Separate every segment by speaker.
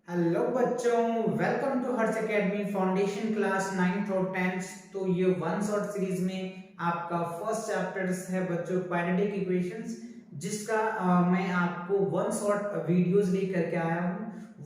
Speaker 1: Hello बच्चों, welcome to Harsh academy foundation class 9th और 10th। तो ये वन शॉट सीरीज में आपका फर्स्ट चैप्टर है बच्चों क्वाड्रेटिक इक्वेशंस, जिसका मैं आपको वन शॉट वीडियोस लेकर के आया हूँ।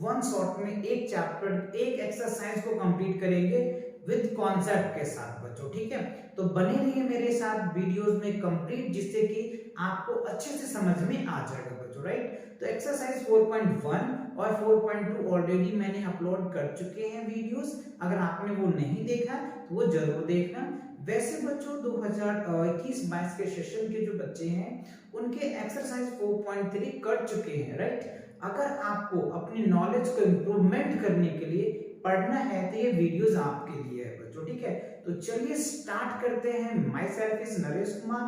Speaker 1: वन शॉट में एक चैप्टर एक एक्सरसाइज को कंप्लीट करेंगे विद कॉन्सेप्ट के साथ बच्चों, ठीक है। तो बने रहिए मेरे साथ वीडियोस में कंप्लीट, जिससे कि आपको अच्छे से समझ में आ जाएगा बच्चों, राइट। तो एक्सरसाइज 4.1 और 4.2 ऑलरेडी मैंने अपलोड कर चुके हैं वीडियोस। अगर आपने वो नहीं देखा तो वो जरूर देखना। वैसे बच्चों 2021-22 के सेशन के जो बच्चे हैं उनके एक्सरसाइज 4.3 कर चुके हैं, राइट। अगर आपको अपनी नॉलेज को इम्प्रूवमेंट करने के लिए पढ़ना है तो ये वीडियोस आपके लिए है बच्चों, ठीक है। तो चलिए स्टार्ट करते हैं। Myself is Naresh Kumar,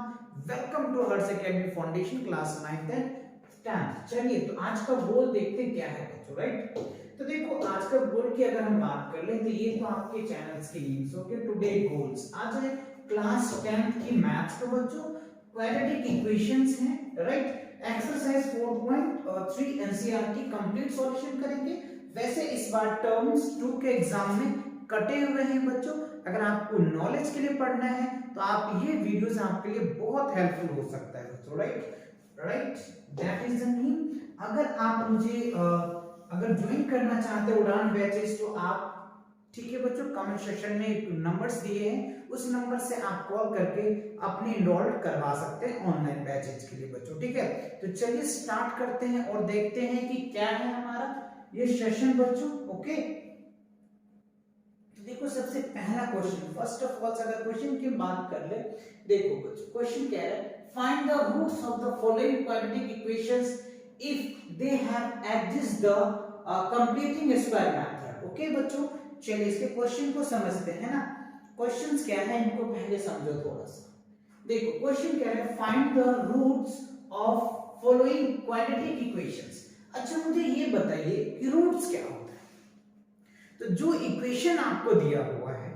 Speaker 1: welcome to Harsh academy foundation class 9th and 10th। चलिए तो आज का गोल देखते हैं क्या है बच्चों, राइट। तो देखो आज का गोल की अगर हम बात कर ले तो ये तो आपके चैनल्स के लिंक्स ओके। टुडे गोल्स आज है क्लास 10th की मैथ्स का बच्चों क्वाड्रेटिक इक्वेशंस हैं, right. Exercise 4.3 NCERT complete solution करेंगे। वैसे इस बार टर्म्स 2 के एग्जाम में कटे हुए हैं बच्चों। अगर आपको नॉलेज के लिए पढ़ना है तो आप ये वीडियोस आपके लिए बहुत हेल्पफुल हो सकता है बच्चों, right. That is the mean. अगर आप मुझे अगर ज्वाइन करना चाहते हो उड़ान बैचेस तो आप, ठीक है बच्चों, कमेंट सेक्शन में नंबर्स दिए हैं, उस नंबर से आप कॉल करके अपने इनरोल करवा सकते हैं ऑनलाइन बैचेस के लिए बच्चों, ठीक है। तो चलिए स्टार्ट करते हैं और देखते हैं कि क्या है हमारा ये सेशन बच्चों, ओके। तो देखो सबसे पहला क्वेश्चन, फर्स्ट ऑफ ऑल अगर क्वेश्चन की बात कर ले, देखो बच्चों क्वेश्चन क्या है, find the roots of the following quadratic equations if they have exist the completing square method, okay बच्चों। चलिए इसके क्वेश्चन को समझते हैं ना। क्वेश्चंस क्या है इनको पहले समझो थोड़ा सा। देखो क्वेश्चन क्या है, find the roots of following quadratic equations. अच्छा मुझे ये बताइए कि रूट्स क्या होता है। तो जो इक्वेशन आपको दिया हुआ है,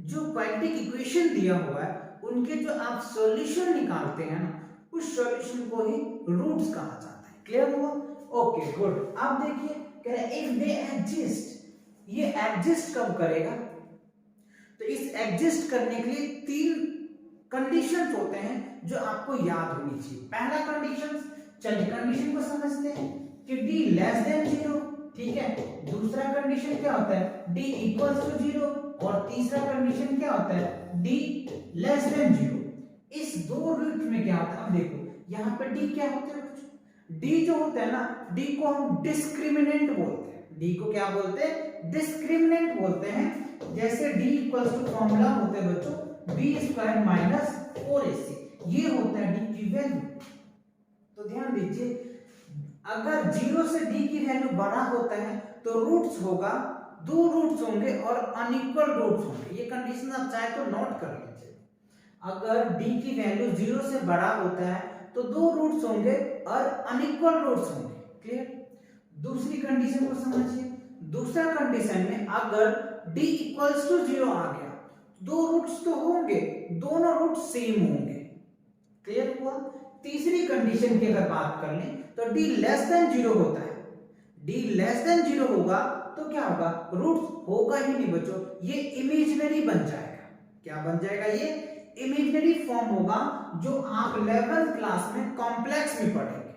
Speaker 1: जो क्वाड्रेटिक इक्वेशन दिया हुआ है, उनके जो आप सॉल्यूशन निकालते हैं ना, उस सॉल्यूशन को ही रूट्स कहा जाता है। क्लियर हुआ? Okay good. अब देखिए कह रहा है इफ दे एग्जिस्ट, ये एग्जिस्ट कब करेगा, तो इस एग्जिस्ट करने के लिए 3 कंडीशंस होते हैं जो आपको याद होनी चाहिए। पहला कंडीशन, चलिए कंडीशन को समझते हैं कि d लेस देन 0, ठीक है। दूसरा कंडीशन क्या होता है, d इक्वल्स टू 0, और तीसरा कंडीशन क्या होता है, d लेस देन 0। इस दो रूट में क्या होता है, अब देखो यहाँ पे d क्या होता है, d जो होता है ना, d को हम डिस्क्रिमिनेंट बोलते हैं। d को क्या बोलते हैं, डिस्क्रिमिनेंट बोलते हैं। जैसे d इक्वल्स टू फॉर्मूला होते हैं बच्चों b² माइनस 4ac, ये होता है d की वैल्यू। तो ध्यान दीजिए, अगर 0 से d की वैल्यू बड़ा होता है तो रूट्स होगा, 2 रूट्स होंगे और अनइक्वल रूट्स होंगे। ये कंडीशन आप चाहे तो नोट कर लीजिए। अगर d की वैल्यू 0 से बड़ा होता है तो 2 रूट्स होंगे और अनइक्वल रूट्स होंगे। क्लियर? दूसरी कंडीशन को समझिए। दूसरा कंडीशन में अगर d इक्वल्स टू 0 आ गया, 2 रूट्स तो होंगे, दोनों रूट सेम होंगे। क्लियर हुआ? तीसरी कंडीशन की अगर बात कर लें तो d लेस देन 0 होता है। d लेस देन 0 होगा तो क्या होगा, रूट होगा ही नहीं बच्चों, ये इमेजिनरी बन जाएगा। क्या बन जाएगा, ये इमेजिनरी फॉर्म होगा, जो आप 11th क्लास में कॉम्प्लेक्स में पढ़ेंगे,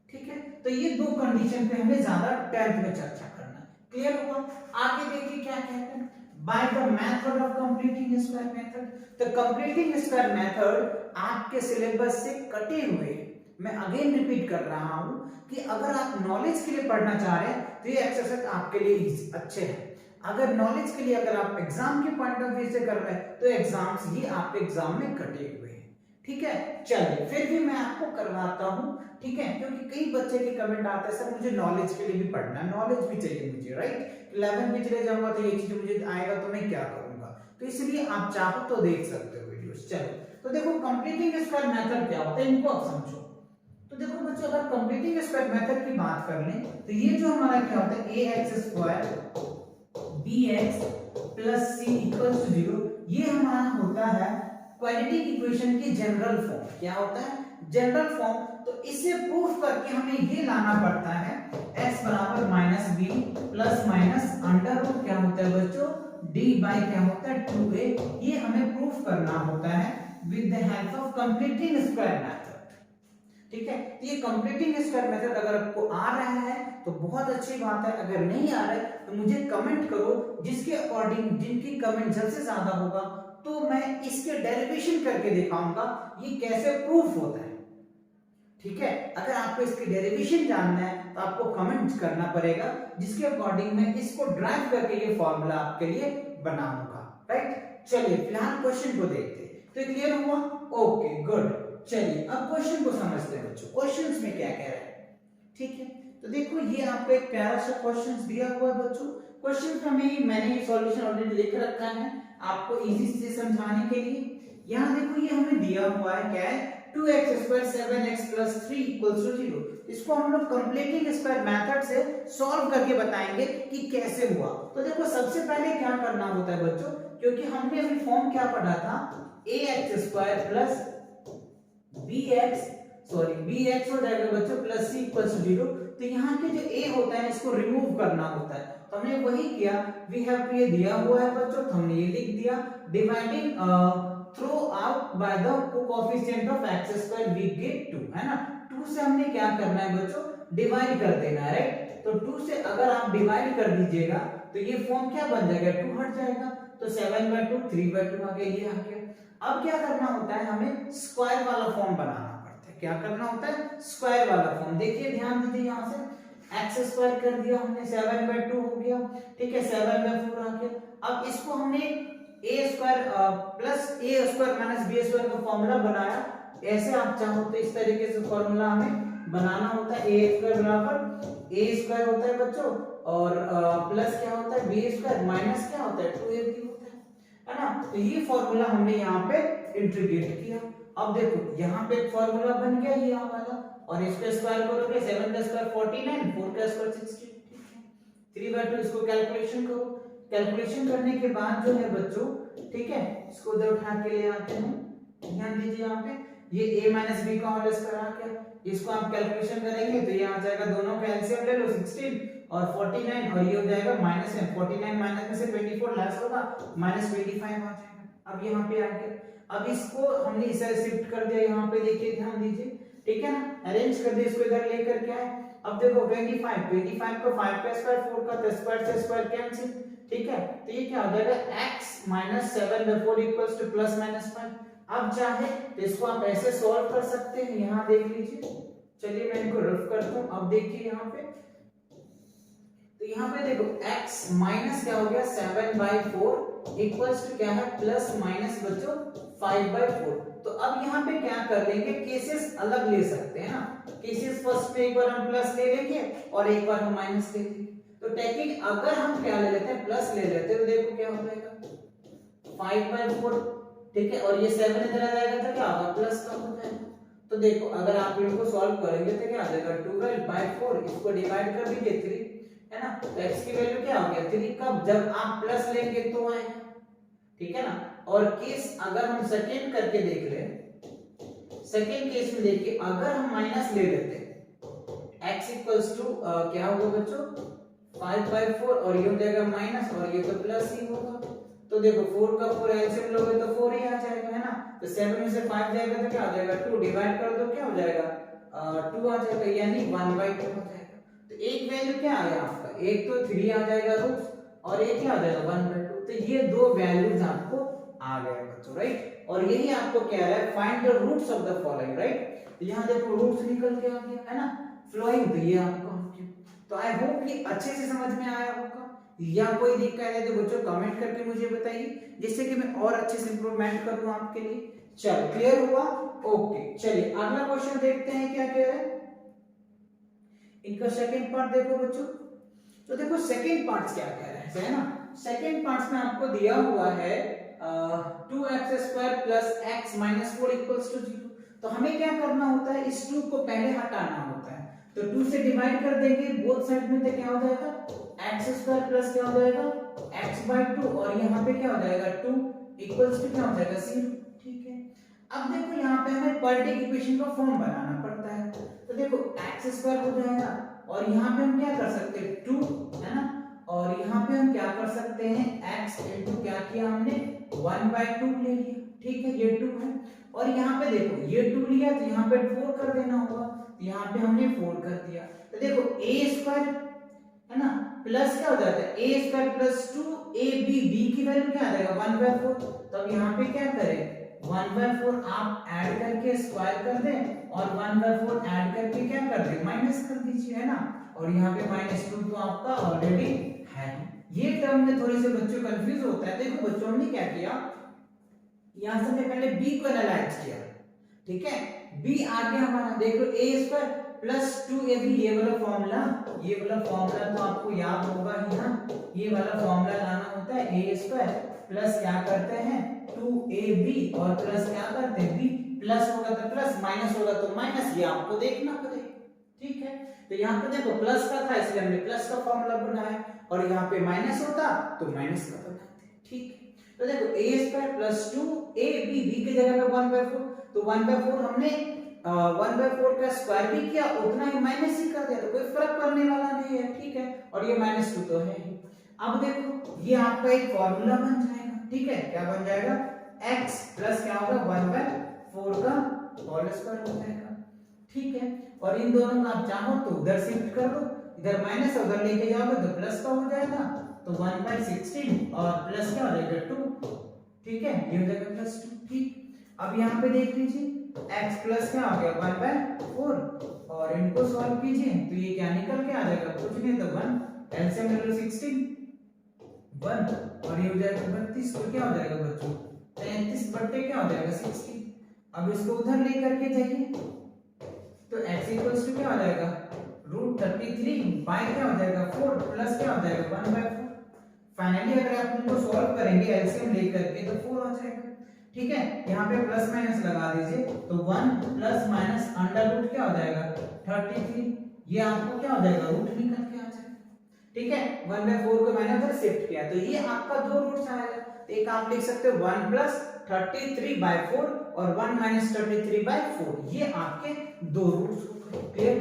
Speaker 1: ठीक है। तो ये 2 कंडीशन पे हमें ज्यादा 10th में चर्चा करना है। क्लियर हुआ? आगे देखिए क्या कहते हैं, by the method of completing square method. तो कंप्लीटिंग स्क्वायर मेथड आपके सिलेबस से कटे हुए हैं। मैं अगेन रिपीट कर रहा हूं कि अगर आप नॉलेज के लिए पढ़ना चाह रहे हैं तो ये एक्सरसाइज आपके लिए अच्छे हैं। अगर नॉलेज के लिए अगर आप एग्जाम के पॉइंट ऑफ व्यू से कर रहे हैं तो एग्जाम्स ये आपके एग्जाम में कटे हुए हैं, ठीक है। चलिए फिर भी मैं आपको करवाता हूं, ठीक है, क्योंकि कई बच्चे के कमेंट आते हैं सर मुझे नॉलेज के लिए भी पढ़ना है, नॉलेज भी चाहिए मुझे, राइट। 11 में चले जाऊंगा तो ये चीज मुझे आएगा तो मैं क्या करूंगा, तो इसलिए आप चाहो तो देख सकते हो वीडियोस। चलो तो देखो कंप्लीटिंग स्क्वायर मेथड क्या होता है, इनको आप समझो। तो देखो बच्चों अगर कंप्लीटिंग स्क्वायर मेथड की बात कर लें तो ये जो हमारा क्या होता है, ax² bx plus c equal to 0, ये हमारा होता है क्वाड्रेटिक इक्वेशन की जनरल फॉर्म। क्या होता है, जनरल फॉर्म। तो इसे प्रूफ करके हमें ये लाना पड़ता है x बराबर -b plus minus under root क्या होता है बच्चों, d बाई क्या होता है 2a। ये हमें प्रूफ करना होता है with the help of completing square method. ठीक है, तो ये कंप्लीटिंग स्क्वायर मेथड अगर आपको आ रहा है तो बहुत अच्छी बात है, अगर नहीं आ रहा है तो मुझे कमेंट करो, जिसके अकॉर्डिंग जिनकी कमेंट सबसे ज्यादा होगा तो मैं इसके डेरिवेशन करके दिखाऊंगा ये कैसे प्रूफ होता है। ठीक है, अगर आपको इसकी डेरिवेशन जानना है तो आपको कमेंट करना पड़ेगा, जिसके अकॉर्डिंग मैं इसको ड्राइव करके ये फॉर्मूला आपके लिए बनाऊंगा। राइट, चलिए फिलहाल क्वेश्चन को देखते हैं। तो क्लियर हुआ? Okay good. चलिए अब क्वेश्चन को समझते हैं बच्चों, क्वेश्चंस में क्या कह रहा है। ठीक है, तो देखो ये आपको एक प्यारा सा क्वेश्चंस दिया हुआ है बच्चों। क्वेश्चन में मैंने ये सॉल्यूशन ऑलरेडी लिख रखा है आपको इजी से समझाने के लिए। यहाँ देखो ये हमें दिया हुआ है क्या है, 2x square 7x plus 3 equals to 0। इसको हम लोग कंप्लीटिंग स्क्वायर मेथड से सॉल्व करके बताएंगे कि कैसे हुआ। तो देखो सबसे पहले क्या करना होता है बच्चों, क्योंकि हमने अभी फॉर्म क्या पढ़ा था, ax स्क्वायर प्लस bx हो जाएगा बच्चों प्लस c इक्वल्स टू 0। तो यहाँ के जो a होता है इसको रिमूव करना होता है, तो हमने वही किया। वी हैव ये दिया हुआ है बच्चों, तो हमने ये लिख दिया dividing throughout by the coefficient of x square we get 2, है ना। 2 से हमने क्या करना है बच्चों, डिवाइड कर देना है। राइट, तो 2 से अगर आप डिवाइड कर दीजिएगा तो ये फॉर्म क्या बन जाएगा, 2 हट जाएगा, तो 7/2 3/2 आ गया, ये आ गया। अब क्या करना होता है, हमें स्क्वायर वाला फॉर्म बनाना पड़ता है। क्या करना होता है, स्क्वायर वाला फॉर्म। देखिए ध्यान दीजिए, यहाँ से x स्क्वायर कर दिया हमने, 7/2 हो गया। ठीक है, 7/4 आ गया। अब इसको हमने a square plus a square minus b square का फॉर्मूला बनाया। ऐसे आप चाहो तो इस तरीके से फॉर्मूला हमें बनाना होता है। a स्क्वायर बराबर a स्क्वायर होता है बच्चों, और प्लस क्या होता है b स्क्वायर माइनस क्या होता है 2ab होता है ना। तो ये फॉर्मूला हमने यहाँ पे इंटीग्रेट किया। अब देखो यहाँ पे फॉर्मूला बन गया ये वाला, और इसका स्क्वायर करोगे 7 का स्क्वायर 49, 4 का स्क्वायर 60। 3/2 इसको कैलकुलेशन करो। कैलकुलेशन करने के बाद जो है बच्चों, ठीक है, इसको उधर उठा के ले आते हैं। ध्यान दीजिए यहाँ पे ये a माइनस b का होल स्क्वायर आ गया। इसको आप कैलकुलेशन करेंगे तो ये आ जाएगा, दोनों का एलसीएम ले लो 16 और 49, और ये हो जाएगा माइनस में 49 माइनस में से 24 लेस होगा -25 आ जाएगा। अब यहाँ पे आ गया। अब इसको हमने इसे शिफ्ट कर दिया यहाँ पे, देखिए ध्यान दीजिए, ठीक है ना, अरेंज कर दिया, इसको इधर लेकर के आए। अब देखो 25 को 5 का स्क्वायर 4 का, तो स्क्वायर से स्क्वायर कैंसिल। ठीक है, तो ये क्या हो जाएगा, x minus 7/4 equals two plus minus 5। अब चाहे तो इसको आप ऐसे सॉल्व कर सकते हैं, यहाँ देख लीजिए। चलिए मैं इनको रफ करता हूँ। अब देखिए यहाँ पे, तो यहाँ पे देखो x माइनस क्या हो गया 7/4 इक्वल्स टू क्या है, प्लस माइनस बच्चों 5/4। तो अब यहाँ पे क्या कर लेंगे, केसेस अलग ले सकते हैं ना। केसेस फर्स्ट में एक बार हम प्लस ले लेंगे और एक बार हम माइनस ले लेंगे। तो टेकिंग अगर हम क्या ले लेते हैं, प्लस ले लेते हैं, तो देखो क्या हो जाएगा 5/4। ठीक है, और ये 7 इधर आ जाएगा तो क्या होगा, प्लस का हो जाएगा। तो देखो अगर आप इनको सॉल्व करेंगे तो क्या आ जाएगा 12/4, इसको डिवाइड कर दीजिए 3, है ना। तो x की वैल्यू क्या हो गया 3, कब, जब आप प्लस लेंगे तो आएगा। ठीक है ना। और केस अगर हम सेकंड करके देख ले, सेकंड केस में देखिए अगर हम माइनस ले लेते हैं x इक्वल्स टू क्या होगा बच्चों 5/4, और ये हो जाएगा माइनस, और ये तो प्लस ही होगा। तो देखो 4 का 4 एलसीएम लोगे तो 4 ही आ जाएगा, है ना। तो 7 में से 5 जाएगा तो क्या हो जाएगा 2, डिवाइड कर दो क्या हो जाएगा 2 आ जाएगा, यानी 1/2 हो जाएगा। तो एक वैल्यू क्या आ गया आपका, एक तो 3 आ जाएगा रूट्स, और एक क्या आ जाएगा 1/2। तो ये दो वैल्यूज आपको आ गए बच्चों, राइट। और यही आपको कह रहा है find the roots of the following, right. तो यहाँ देखो रूट्स निकल के आ गया, है ना, फ्लोइंग। तो ये आपको, तो आई होप कि अच्छे से समझ में आया होगा। या कोई दिक्कत है तो बच्चों कमेंट करके मुझे बताइए, जिससे कि मैं और अच्छे से इंप्रूवमेंट करूं आपके लिए। चलो क्लियर हुआ, ओके। चलिए अगला क्वेश्चन देखते हैं क्या कह रहा है। इनका सेकंड पार्ट देखो बच्चों। तो देखो सेकंड पार्ट क्या कह रहा है ना। सेकंड पार्ट में आपको दिया हुआ है 2x² plus x minus 4 equals to 0। तो हमें क्या करना होता है, इस 2 को पहले हटाना होता है। तो 2 से डिवाइड कर देंगे बोथ साइड में, तो क्या हो जाएगा x² प्लस क्या हो जाएगा x/2, और यहाँ पे क्या हो जाएगा 2 इक्वल्स टू क्या हो जाएगा 0। ठीक है, अब देखो यहाँ पे हमें क्वाड्रेटिक इक्वेशन का फॉर्म बनाना पड़ता है। तो देखो x² हो जाएगा, और यहाँ पे हम क्या कर सकते हैं 2, है ना, कर सकते हैं x इंटू क्या किया हमने 1/2 ले लिया, ठीक है, ये 2 है। और यहाँ पे देखो ये 2 लिया तो यहाँ पे 4 कर देना होगा, तो यहाँ पे हमने 4 कर दिया। तो देखो a स्क्वायर है ना प्लस क्या हो जाता है a square plus 2ab, b की वैल्यू क्या आ जाएगा 1/4। तो अब यहाँ पे क्या करें 1/4 आप ऐड करके स्क्वायर कर दें और 1/4 ऐड करके क्या कर दें माइनस कर दीजिए, है ना। और यहाँ पे -2 तो आपका ऑलरेडी है। ये टर्म में थोड़े से बच्चों कंफ्यूज होता है। देखो बच्चों हमने क्या किया, यहां से हमने पहले b को एनालाइज किया, ठीक है। b आ गया हमारा, देखो a स्क्वायर प्लस 2ab, ये वाला फॉर्मूला तो आपको याद होगा ही ना। ये वाला फॉर्मूला लाना होता है a स्क्वायर प्लस क्या करते हैं 2ab और प्लस क्या करते हैं b, प्लस होगा तो प्लस, माइनस होगा तो माइनस, ये आपको देखना पड़ेगा, ठीक है। तो यहाँ पे देखो प्लस का था इसलिए हमने प्लस का फॉर्मूला बनाया, और यहाँ पे माइनस होता तो माइनस का बनाते, ठीक है। तो देखो a square plus 2ab, b की जगह पे 1/4, तो 1/4 हमने 1/4 का स्क्वायर भी किया, उतना ही माइनस ही कर दिया, तो कोई फर्क पड़ने वाला नहीं है, ठीक है। और ये -2 तो है ही। अब देखो ये आपका एक फॉर्मूला बन जाएगा, ठीक है। क्या बन जाएगा x प्लस क्या होगा 1/4 का होल स्क्वायर हो जाएगा, ठीक है। और इन दोनों को आप चाहो तो उधर शिफ्ट कर दो, इधर माइनस उधर लेके जाओगे तो प्लस का हो जाएगा, तो 1/16 और प्लस क्या हो जाएगा 2, ठीक है, ये हो जाएगा +2, ठीक। अब यहाँ पे देख लीजिए x प्लस क्या हो गया 1/4 और इनको सॉल्व कीजिए तो ये क्या निकल के आ जाएगा, कुछ नहीं तो 1, एलसीएम ले लो 16 1 और ये हो जाएगा 32, तो क्या हो जाएगा बच्चों 33 बट्टे क्या हो जाएगा 16। अब इसको उधर लेकर के जाइए तो x इक्वल्स टू क्या हो जाएगा √33 बाय क्या हो जाएगा 4 प्लस क्या हो जाएगा 1/4। फाइनली अगर आप इनको सॉल्व करेंगे एलसीएम लेकर के तो 4 आ जाएगा, ठीक है। यहाँ पे प्लस माइनस लगा दीजिए तो 1 प्लस माइनस अंडर रूट क्या हो जाएगा 33, ये आपको क्या हो जाएगा रूट निकल के आ जाएगा, ठीक है। 1/4 को मैंने उधर शिफ्ट किया तो ये आपका दो रूट्स आएगा, तो एक आप लिख सकते हो 1 प्लस 33/4 और 1 माइनस 33/4, ये आपके दो रूट्स हो गए। क्लियर?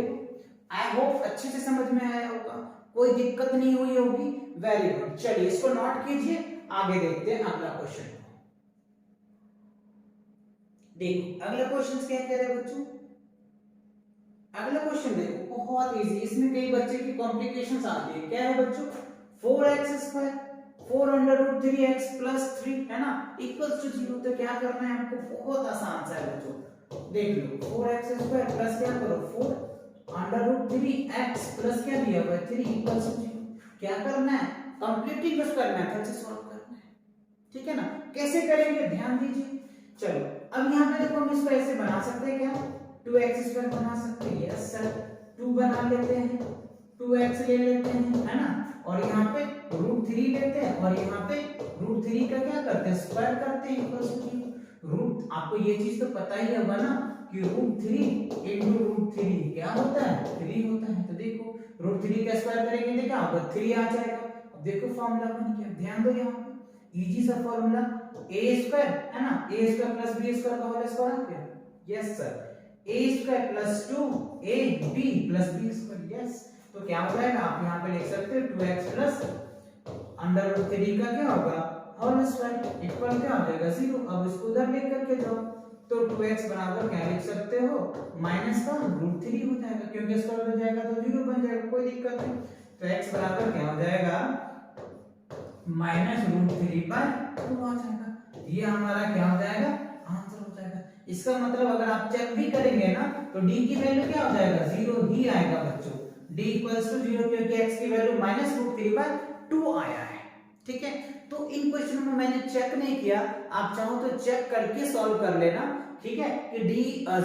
Speaker 1: आई होप अच्छे से समझ में आया होगा, कोई दिक्कत नहीं हुई होगी। वेरी गुड, चलिए इसको नोट कीजिए, आगे देखते हैं अगला क्वेश्चन। देखो अगला क्वेश्चन क्या कह रहे हैं बच्चों, अगला क्वेश्चन देखो बहुत इजी, इसमें कई बच्चे की कॉम्प्लिकेशंस आती है। क्या है बच्चों 4x² 4 under root 3x plus 3 है ना इक्वल्स टू 0, तो क्या करना है आपको, बहुत आसान सा है बच्चों, देख लो 4x² प्लस क्या करो 4 अंडर रूट 3x प्लस क्या दिया हुआ है 3 इक्वल्स टू 0। क्या करना है, कंप्लीटली स्क्वायर मेथड से सॉल्व करना है, ठीक है ना। कैसे करेंगे ध्यान दीजिए। चलो अब यहाँ पे देखो हम इसको ऐसे बना सकते हैं, क्या 2x² बना सकते हैं, यस सर 2 बना लेते हैं, 2x ले लेते हैं, है ना। और यहाँ पे √3 लेते हैं और यहाँ पे √3 का क्या करते हैं स्क्वायर करते हैं इक्वल्स टू रूट। आपको ये चीज तो पता ही होगा ना कि √3 into √3 क्या होता है 3 होता है। तो देखो √3 का स्क्वायर करेंगे तो क्या होगा 3 आ जाएगा। अब देखो फॉर्मूला बन गया, ध्यान दो यहाँ पे इजी सा फॉर्मूला a² है ना, a² प्लस b² का होल स्क्वायर आ गया, yes sir a² plus 2ab plus b², yes. तो क्या हो जाएगा आप यहाँ पे लिख सकते हो 2x प्लस अंडर रूट 3 का क्या होगा होल स्क्वायर इक्वल क्या हो जाएगा 0। अब इसको उधर लेकर के जाओ तो 2x बराबर क्या लिख सकते हो माइनस का √3 हो जाएगा, क्योंकि स्क्वायर हो जाएगा तो 0 बन जाएगा, कोई दिक्कत नहीं। तो x बराबर क्या हो जाएगा -√3/2 आ जाएगा, ये हमारा क्या हो जाएगा आंसर हो जाएगा। इसका मतलब अगर आप चेक भी करेंगे ना तो d की वैल्यू क्या हो जाएगा 0 ही आएगा बच्चों, d इक्वल्स टू 0 क्योंकि x की वैल्यू -√3/2 आया है, ठीक है। तो इन क्वेश्चनों में मैंने चेक नहीं किया, आप चाहो तो चेक करके सॉल्व कर लेना, ठीक है, कि d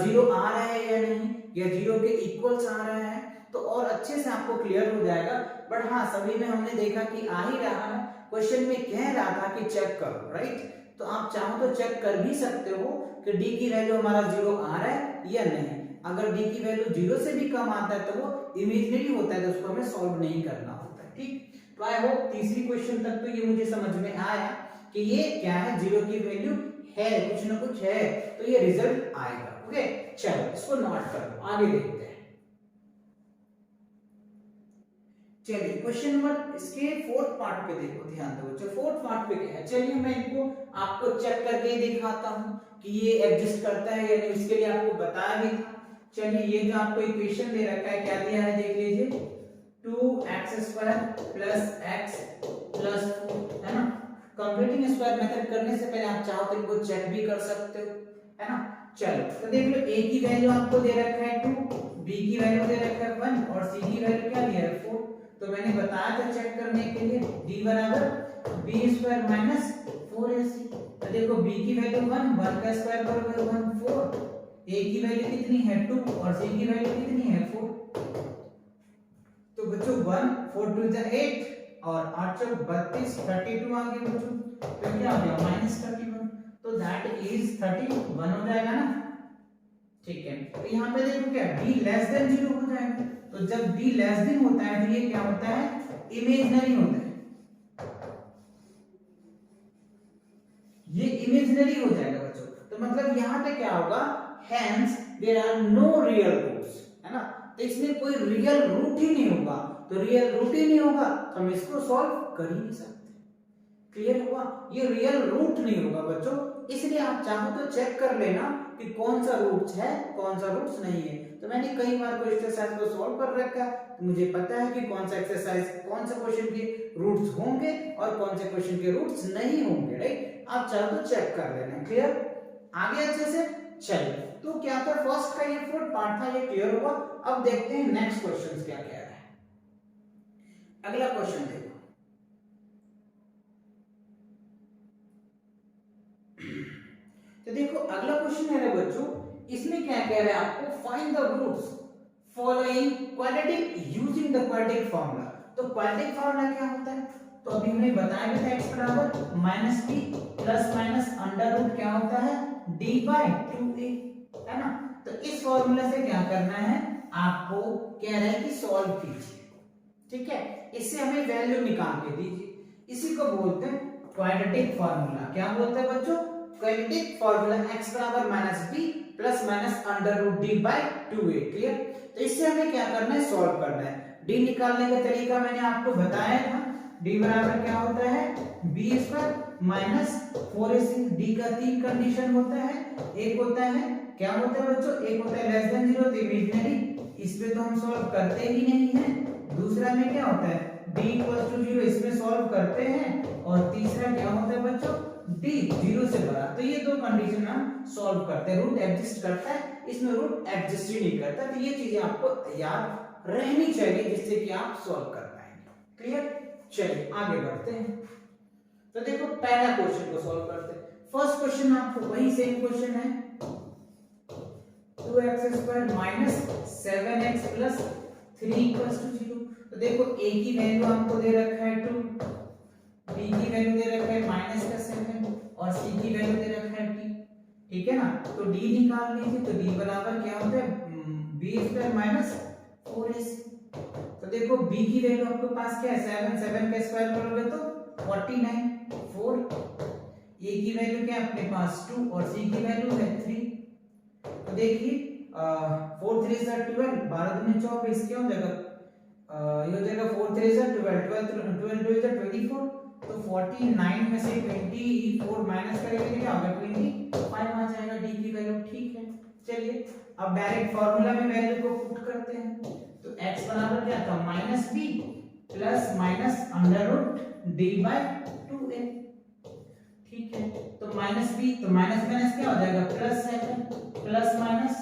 Speaker 1: 0 आ रहा है या नहीं, या 0 के इक्वल्स आ रहा है, तो और अच्छे से आपको क्लियर हो जाएगा। बट हाँ सभी में हमने देखा कि आ ही रहा है, क्वेश्चन में कह रहा था कि चेक करो, राइट। तो आप चाहो तो चेक कर भी सकते हो कि d की वैल्यू हमारा 0 आ रहा है या नहीं। अगर d की वैल्यू 0 से भी कम आता है तो वो इमेजिनरी होता है, तो उसको हमें सॉल्व नहीं करना होता है, ठीक। तो आई होप तीसरी क्वेश्चन तक तो ये मुझे समझ में आया कि ये क्या है 0 की वैल्यू है, कुछ ना कुछ है, तो ये रिजल्ट आएगा। ओके चलो इसको नोट कर लो, आगे देखते हैं। चलिए क्वेश्चन नंबर इसके फोर्थ पार्ट पे देखो, ध्यान दो बच्चों। फोर्थ पार्ट पे क्या है, चलिए मैं इनको आपको चेक करके दिखाता हूँ कि ये एग्जिस्ट करता है या नहीं। इसके लिए आपको बताया भी था। चलिए ये जो आपको इक्वेशन दे रखा है, क्या दिया है देख लीजिए, 2x² प्लस x प्लस 4, है ना। कंप्लीटिंग स्क्वायर मेथड करने से पहले आप चाहो तो इनको चेक भी कर सकते हो, है ना। चलो तो देख लो, a की वैल्यू आपको दे रखा है 2, b की वैल्यू दे रखा है 1 और c की वैल्यू क्या दिया है 4। तो मैंने बताया था चेक करने के लिए d बराबर b² माइनस 4ac। तो देखो b की वैल्यू 1 का स्क्वायर बराबर 1 4, a की वैल्यू कितनी है 2 और c की वैल्यू कितनी है 4। तो बच्चों 1 4 2 जा 8 और 8 चौक 32 32 आ गया बच्चों। तो क्या आ गया -31। तो दैट इज 31 हो जाएगा ना, ठीक है। तो यहाँ पे देखो क्या d लेस देन 0 हो जाएगा। तो जब d लेस देन होता है तो ये क्या होता है, इमेजिनरी होता है, ये इमेजिनरी हो जाएगा बच्चों। तो मतलब यहाँ पे क्या होगा, hence there are no real roots, है ना। तो इसमें कोई रियल रूट ही नहीं होगा। तो रियल रूट ही नहीं होगा तो हम इसको सॉल्व कर ही नहीं सकते। क्लियर हुआ, ये रियल रूट नहीं होगा बच्चों। इसलिए आप चाहो तो चेक कर लेना कि कौन सा रूट्स है कौन सा रूट्स नहीं है। तो मैंने कई बार कोई एक्सरसाइज को सॉल्व कर रखा है, तो मुझे पता है कि कौन सा एक्सरसाइज कौन सा क्वेश्चन के रूट्स होंगे और कौन से क्वेश्चन के रूट्स नहीं होंगे, राइट। आप चाहो तो चेक कर लेना। क्लियर, आगे अच्छे से चलिए। तो क्या था, फर्स्ट का ये फोर्थ पार्ट था, ये क्लियर हुआ। अब देखते हैं नेक्स्ट क्वेश्चन क्या कह रहा है। अगला क्वेश्चन देखो, तो देखो अगला क्वेश्चन है बच्चों, इसमें क्या कह रहा है आपको, find the roots following quadratic using the quadratic formula. तो क्वाड्रेटिक फार्मूला क्या होता है, तो अभी हमने बताया भी था, x बराबर -b plus minus under root क्या होता है d/2a, है ना। तो इस फार्मूला से क्या करना है, आपको कह रहा है कि सॉल्व कीजिए, ठीक है। इससे हमें वैल्यू निकाल के दीजिए। इसी को बोलते हैं क्वाड्रेटिक फार्मूला। क्या बोलते हैं बच्चों, क्वाड्रेटिक फार्मूला x बराबर -b plus minus under root d/2a। Clear, तो इससे हमें क्या करना है, सॉल्व करना है। d निकालने का तरीका मैंने आपको बताया था। d बराबर क्या होता है, b² माइनस 4ac। d का 3 कंडीशन होता है, एक होता है क्या होता है बच्चों, एक होता है लेस देन 0 तो इमेजिनरी, इस पे तो हम सॉल्व करते ही नहीं है। दूसरा में क्या होता है d = 0, इसमें सॉल्व करते हैं। और तीसरा क्या होता है बच्चों, d 0 से बड़ा। तो ये दो कंडीशन हम सॉल्व करते हैं। रूट एग्जिस्ट करता है, इसमें रूट एग्जिस्ट ही नहीं करता। तो ये चीजें आपको याद रहनी चाहिए जिससे कि आप सॉल्व कर पाएंगे। क्लियर, चलिए आगे बढ़ते हैं। तो देखो पहला क्वेश्चन को सॉल्व करते हैं। फर्स्ट क्वेश्चन आपको वही सेम क्वेश्चन है, 2x² माइनस 7x प्लस 3 = 0। तो देखो a की वैल्यू आपको दे रखा है 2, b की वैल्यू दे रखा है -7 और c की वैल्यू दे रखा है t, ठीक है ना। तो d निकाल लीजिए। तो d बराबर क्या होता है, b² माइनस 4ac। तो देखो b की वैल्यू आपके पास क्या है 7, 7 का स्क्वायर करोगे तो 49, 4। a की वैल्यू क्या है अपने पास 2 और c की वैल्यू है 3। तो देखिए 4 3 12, 12 दूनी 24, क्या हो जाएगा, ये हो जाएगा 4 3 12, 12 2 24। तो 49 में से 24 माइनस करेंगे तो क्या होगा 25 आ जाएगा d की वैल्यू, ठीक है। चलिए अब डायरेक्ट फार्मूला में वैल्यू को पुट करते हैं। तो x बराबर क्या था -b plus minus under root d/2a, ठीक है। तो -b, तो माइनस माइनस क्या हो जाएगा +7 प्लस माइनस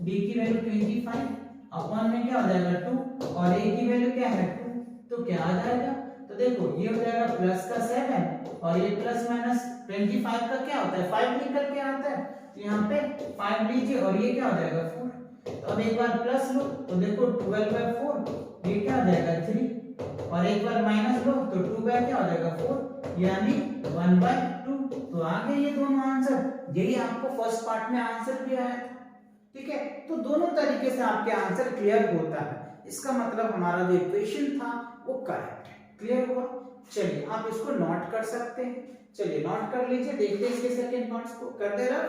Speaker 1: b की वैल्यू 25 अपॉन में क्या हो जाएगा 2 और a की वैल्यू क्या है 2, तो क्या आ जाएगा, तो देखो ये हो जाएगा प्लस का 7 और ये प्लस माइनस 25 का क्या होता है 5 निकल के आता है। तो यहाँ पे 5 लीजिए और ये क्या हो जाएगा 4। तो अब एक बार प्लस लो तो देखो 12/4, ये क्या हो जाएगा 3 और एक बार माइनस लो तो 2 बाय क्या हो जाएगा 4 यानी 1/2। तो आ गए ये दोनों आंसर। यही आपको फर्स्ट पार्ट में आंसर भी आया था, ठीक है। तो दोनों तरीके से आपके आंसर क्लियर होता है। इसका मतलब हमारा जो इक्वेशन था वो करेक्ट है। क्लियर हुआ, चलिए आप इसको नोट कर सकते हैं। चलिए नोट कर लीजिए, देखते हैं इसके सेकंड पार्ट्स को, कर दे रहा।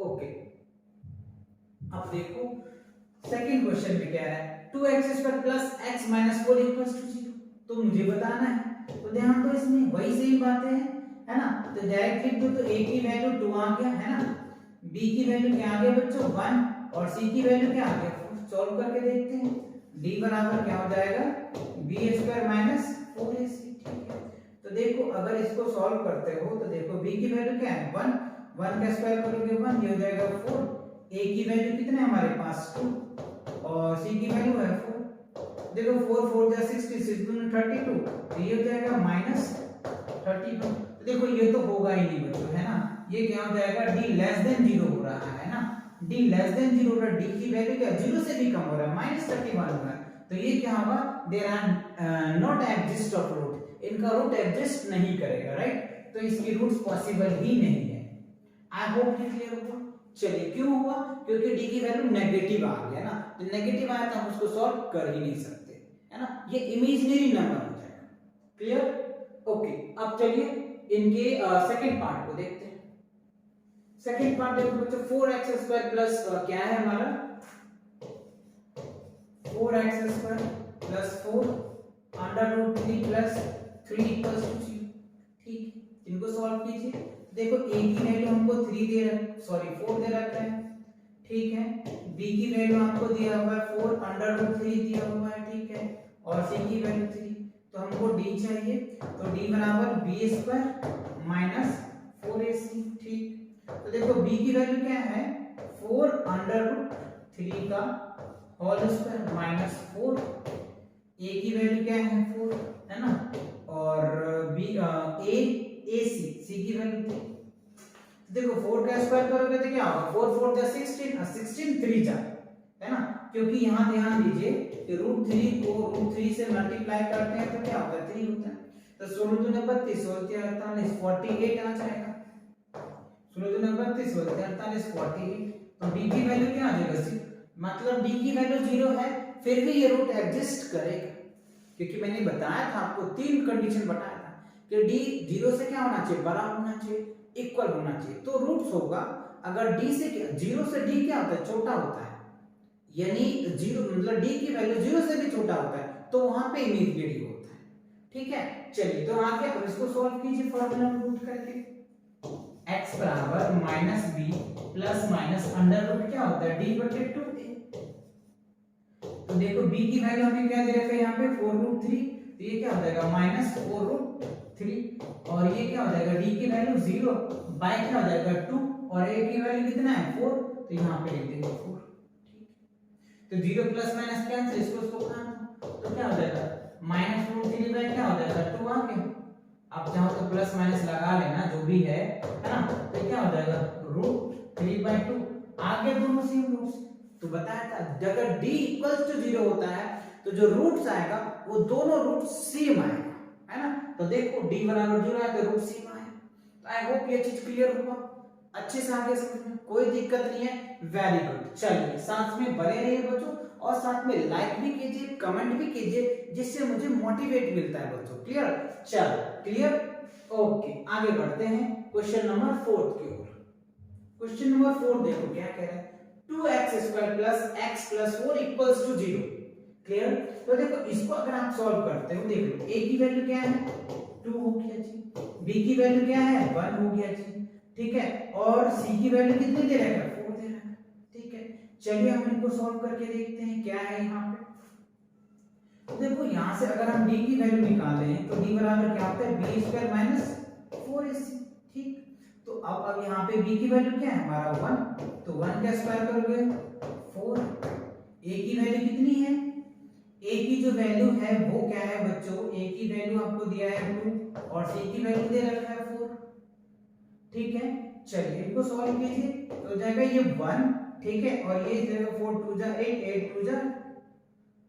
Speaker 1: ओके, अब देखो सेकंड क्वेश्चन में क्या है, 2x² प्लस x माइनस 4 = 0। तो मुझे बताना है, तो ध्यान दो इसमें वही सेम बातें हैं, है ना। तो डायरेक्ट लिख दो, तो a की वैल्यू 2 आ गया, है ना, b की वैल्यू क्या आ गया बच्चों 1 और c की वैल्यू क्या आ गया 4। सॉल्व करके देखते हैं, d बराबर क्या हो जाएगा b² - 4ac। ठीक है, तो देखो अगर इसको सॉल्व करते हो तो देखो b की वैल्यू क्या है 1, 1 का स्क्वायर करोगे 1, ये हो जाएगा 4, a की वैल्यू कितना है हमारे पास 2 और c की वैल्यू है 4। देखो 4 4 जा 66 दूनी 32, तो ये हो जाएगा -32। तो देखो ये तो होगा ही नहीं बच्चों, है ना, ये क्या हो जाएगा d लेस देन 0 हो रहा है ना, d लेस देन 0 हो रहा है, d की वैल्यू क्या 0 से भी कम हो रहा है -31 हो रहा है, तो ये क्या होगा there are not exist of root, इनका रूट एग्जिस्ट नहीं करेगा, राइट। तो इसकी रूट्स पॉसिबल ही नहीं है। आई होप ये क्लियर हुआ। चलिए क्यों हुआ, क्योंकि d की वैल्यू नेगेटिव आ गया ना, तो नेगेटिव आया तो हम उसको सॉल्व कर ही नहीं सकते, है ना, ये इमेजिनरी नंबर हो जाएगा। Clear, okay. अब चलिए इनके सेकंड पार्ट को देखते हैं। सेकंड पार्ट देखो बच्चों 4x² प्लस क्या है हमारा 4x² plus 4 √3 plus 3 equals to 0। ठीक, इनको सॉल्व कीजिए। देखो a की वैल्यू हमको 3 दे रखा 4 दे रखा है, ठीक है, b की वैल्यू आपको दिया हुआ है 4 √3 दिया हुआ है, ठीक है, और c की वैल्यू 3, तो हमको d चाहिए, तो d बराबर b² - 4ac। ठीक, तो देखो b की वैल्यू क्या है 4 √3 का होल स्क्वायर माइनस 4, a की वैल्यू क्या है 4, है ना, और b ac c की वैल्यू 3। देखो 4 का स्क्वायर करोगे तो क्या होगा 4 4 जा 16 और 16 3 जा, है ना, क्योंकि यहाँ ध्यान दीजिए कि √3 को √3 से मल्टीप्लाई करते हैं तो क्या होता है 3 होता है, तो 16 दूनी 32 16 3 48 48 आ जाएगा, 16 दूनी 32 16 3 48 48, तो d की वैल्यू क्या आ जाएगा 6, मतलब d की वैल्यू 0 है फिर भी ये रूट एग्जिस्ट करेगा, क्योंकि मैंने बताया था आपको 3 कंडीशन बताया था कि d 0 से क्या होना चाहिए बड़ा होना चाहिए, इक्वल होना चाहिए, तो रूट्स होगा अगर d से क्या 0 से d क्या होता है छोटा होता है, यानी 0 मतलब d की वैल्यू 0 से भी छोटा होता है तो वहां पे इमीडिएटली होता है। ठीक है, चलिए तो आगे अब इसको सॉल्व कीजिए फार्मूला में पुट करके, x बराबर -b plus minus under root क्या होता है d/2a। तो देखो b की वैल्यू हमें क्या दे रखा है यहाँ पे 4√3, तो ये क्या हो जाएगा -4√3 और ये क्या हो जाएगा d की वैल्यू 0 बाय क्या हो जाएगा 2 और a की वैल्यू कितना है 4, तो यहाँ पे लिख देंगे 4। ठीक, तो 0 प्लस माइनस कैंसिल, इसको काट दो तो क्या हो जाएगा -4√3 बाय क्या हो जाएगा 2 आ गया। आप चाहो तो प्लस माइनस लगा लेना जो भी है ना, तो क्या हो जाएगा √3/2 आ गया, दोनों सेम रूट्स। तो बताया था अगर d = 0 होता है तो जो रूट्स आएगा वो दोनों रूट सेम आएगा, है ना, तो देखो d बराबर 0 है तो रूट सेम आएगा। तो आई होप ये चीज क्लियर हुआ, अच्छे से आगे समझ में कोई दिक्कत नहीं है, वेरी गुड। चलिए साथ में बने रहिए बच्चों और साथ में लाइक भी कीजिए कमेंट भी कीजिए जिससे मुझे मोटिवेट मिलता है बच्चों। क्लियर, चलो क्लियर, ओके आगे बढ़ते हैं क्वेश्चन नंबर 4 की ओर। क्वेश्चन नंबर 4 देखो क्या कह रहा है 2x² plus x plus 4 equals to 0। Clear, तो देखो इसको अगर आप सॉल्व करते हो देख लो a की वैल्यू क्या है 2 हो गया जी, b की वैल्यू क्या है 1 हो गया जी, ठीक है, और c की वैल्यू कितनी दे रखा है 4 दे रखा है। ठीक है, चलिए हम इनको सॉल्व करके देखते हैं क्या है यहाँ पे। तो देखो यहाँ से अगर हम d की वैल्यू निकालें तो d बराबर क्या होता है b² - 4ac। ठीक, तो अब यहाँ पे b की वैल्यू क्या है हमारा 1, तो 1 का स्क्वायर करोगे 4, a की वैल्यू कितनी है, a की जो वैल्यू है वो क्या है बच्चों, a की वैल्यू आपको दिया है 2 और c की वैल्यू दे रखा है 4। ठीक है, चलिए इनको सॉल्व कीजिए तो हो जाएगा ये 1, ठीक है, और ये जाएगा 4 2 जा 8 8 2 जा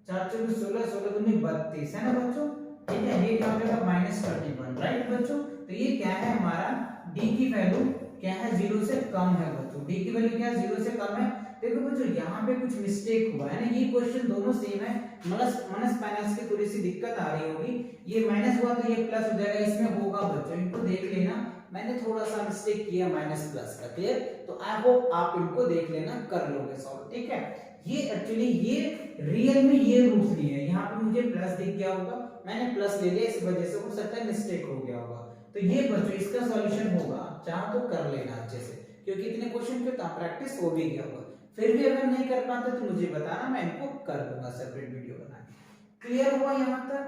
Speaker 1: 4 4 16 16 दूनी 32, है ना बच्चों। ठीक है, ये क्या हो जाएगा -31, राइट बच्चों। तो ये क्या है हमारा d की वैल्यू क्या है 0 से कम है बच्चों, d की वैल्यू क्या है 0 से कम है। देखो बच्चों यहाँ पे कुछ मिस्टेक हुआ है ना, ये क्वेश्चन दोनों सेम है, माइनस माइनस की थोड़ी सी दिक्कत आ रही होगी, ये माइनस हुआ तो ये प्लस हो जाएगा, इसमें होगा बच्चों इनको देख लेना, मैंने थोड़ा सा मिस्टेक किया माइनस प्लस का। क्लियर, तो आई होप आप इनको देख लेना कर लोगे सॉल्व। ठीक है, ये एक्चुअली ये रियल में ये रूट्स नहीं है, यहाँ पे मुझे प्लस दिख गया होगा, मैंने प्लस ले लिया, इस वजह से हो सकता है मिस्टेक हो गया होगा। तो ये बच्चों इसका सॉल्यूशन होगा, चाहो तो कर लेना अच्छे से, क्योंकि इतने क्वेश्चन के तो प्रैक्टिस हो भी गया होगा। फिर भी अगर नहीं कर पाते तो मुझे बताना, मैं इनको कर दूंगा सेपरेट वीडियो बना के। क्लियर हुआ यहाँ तक?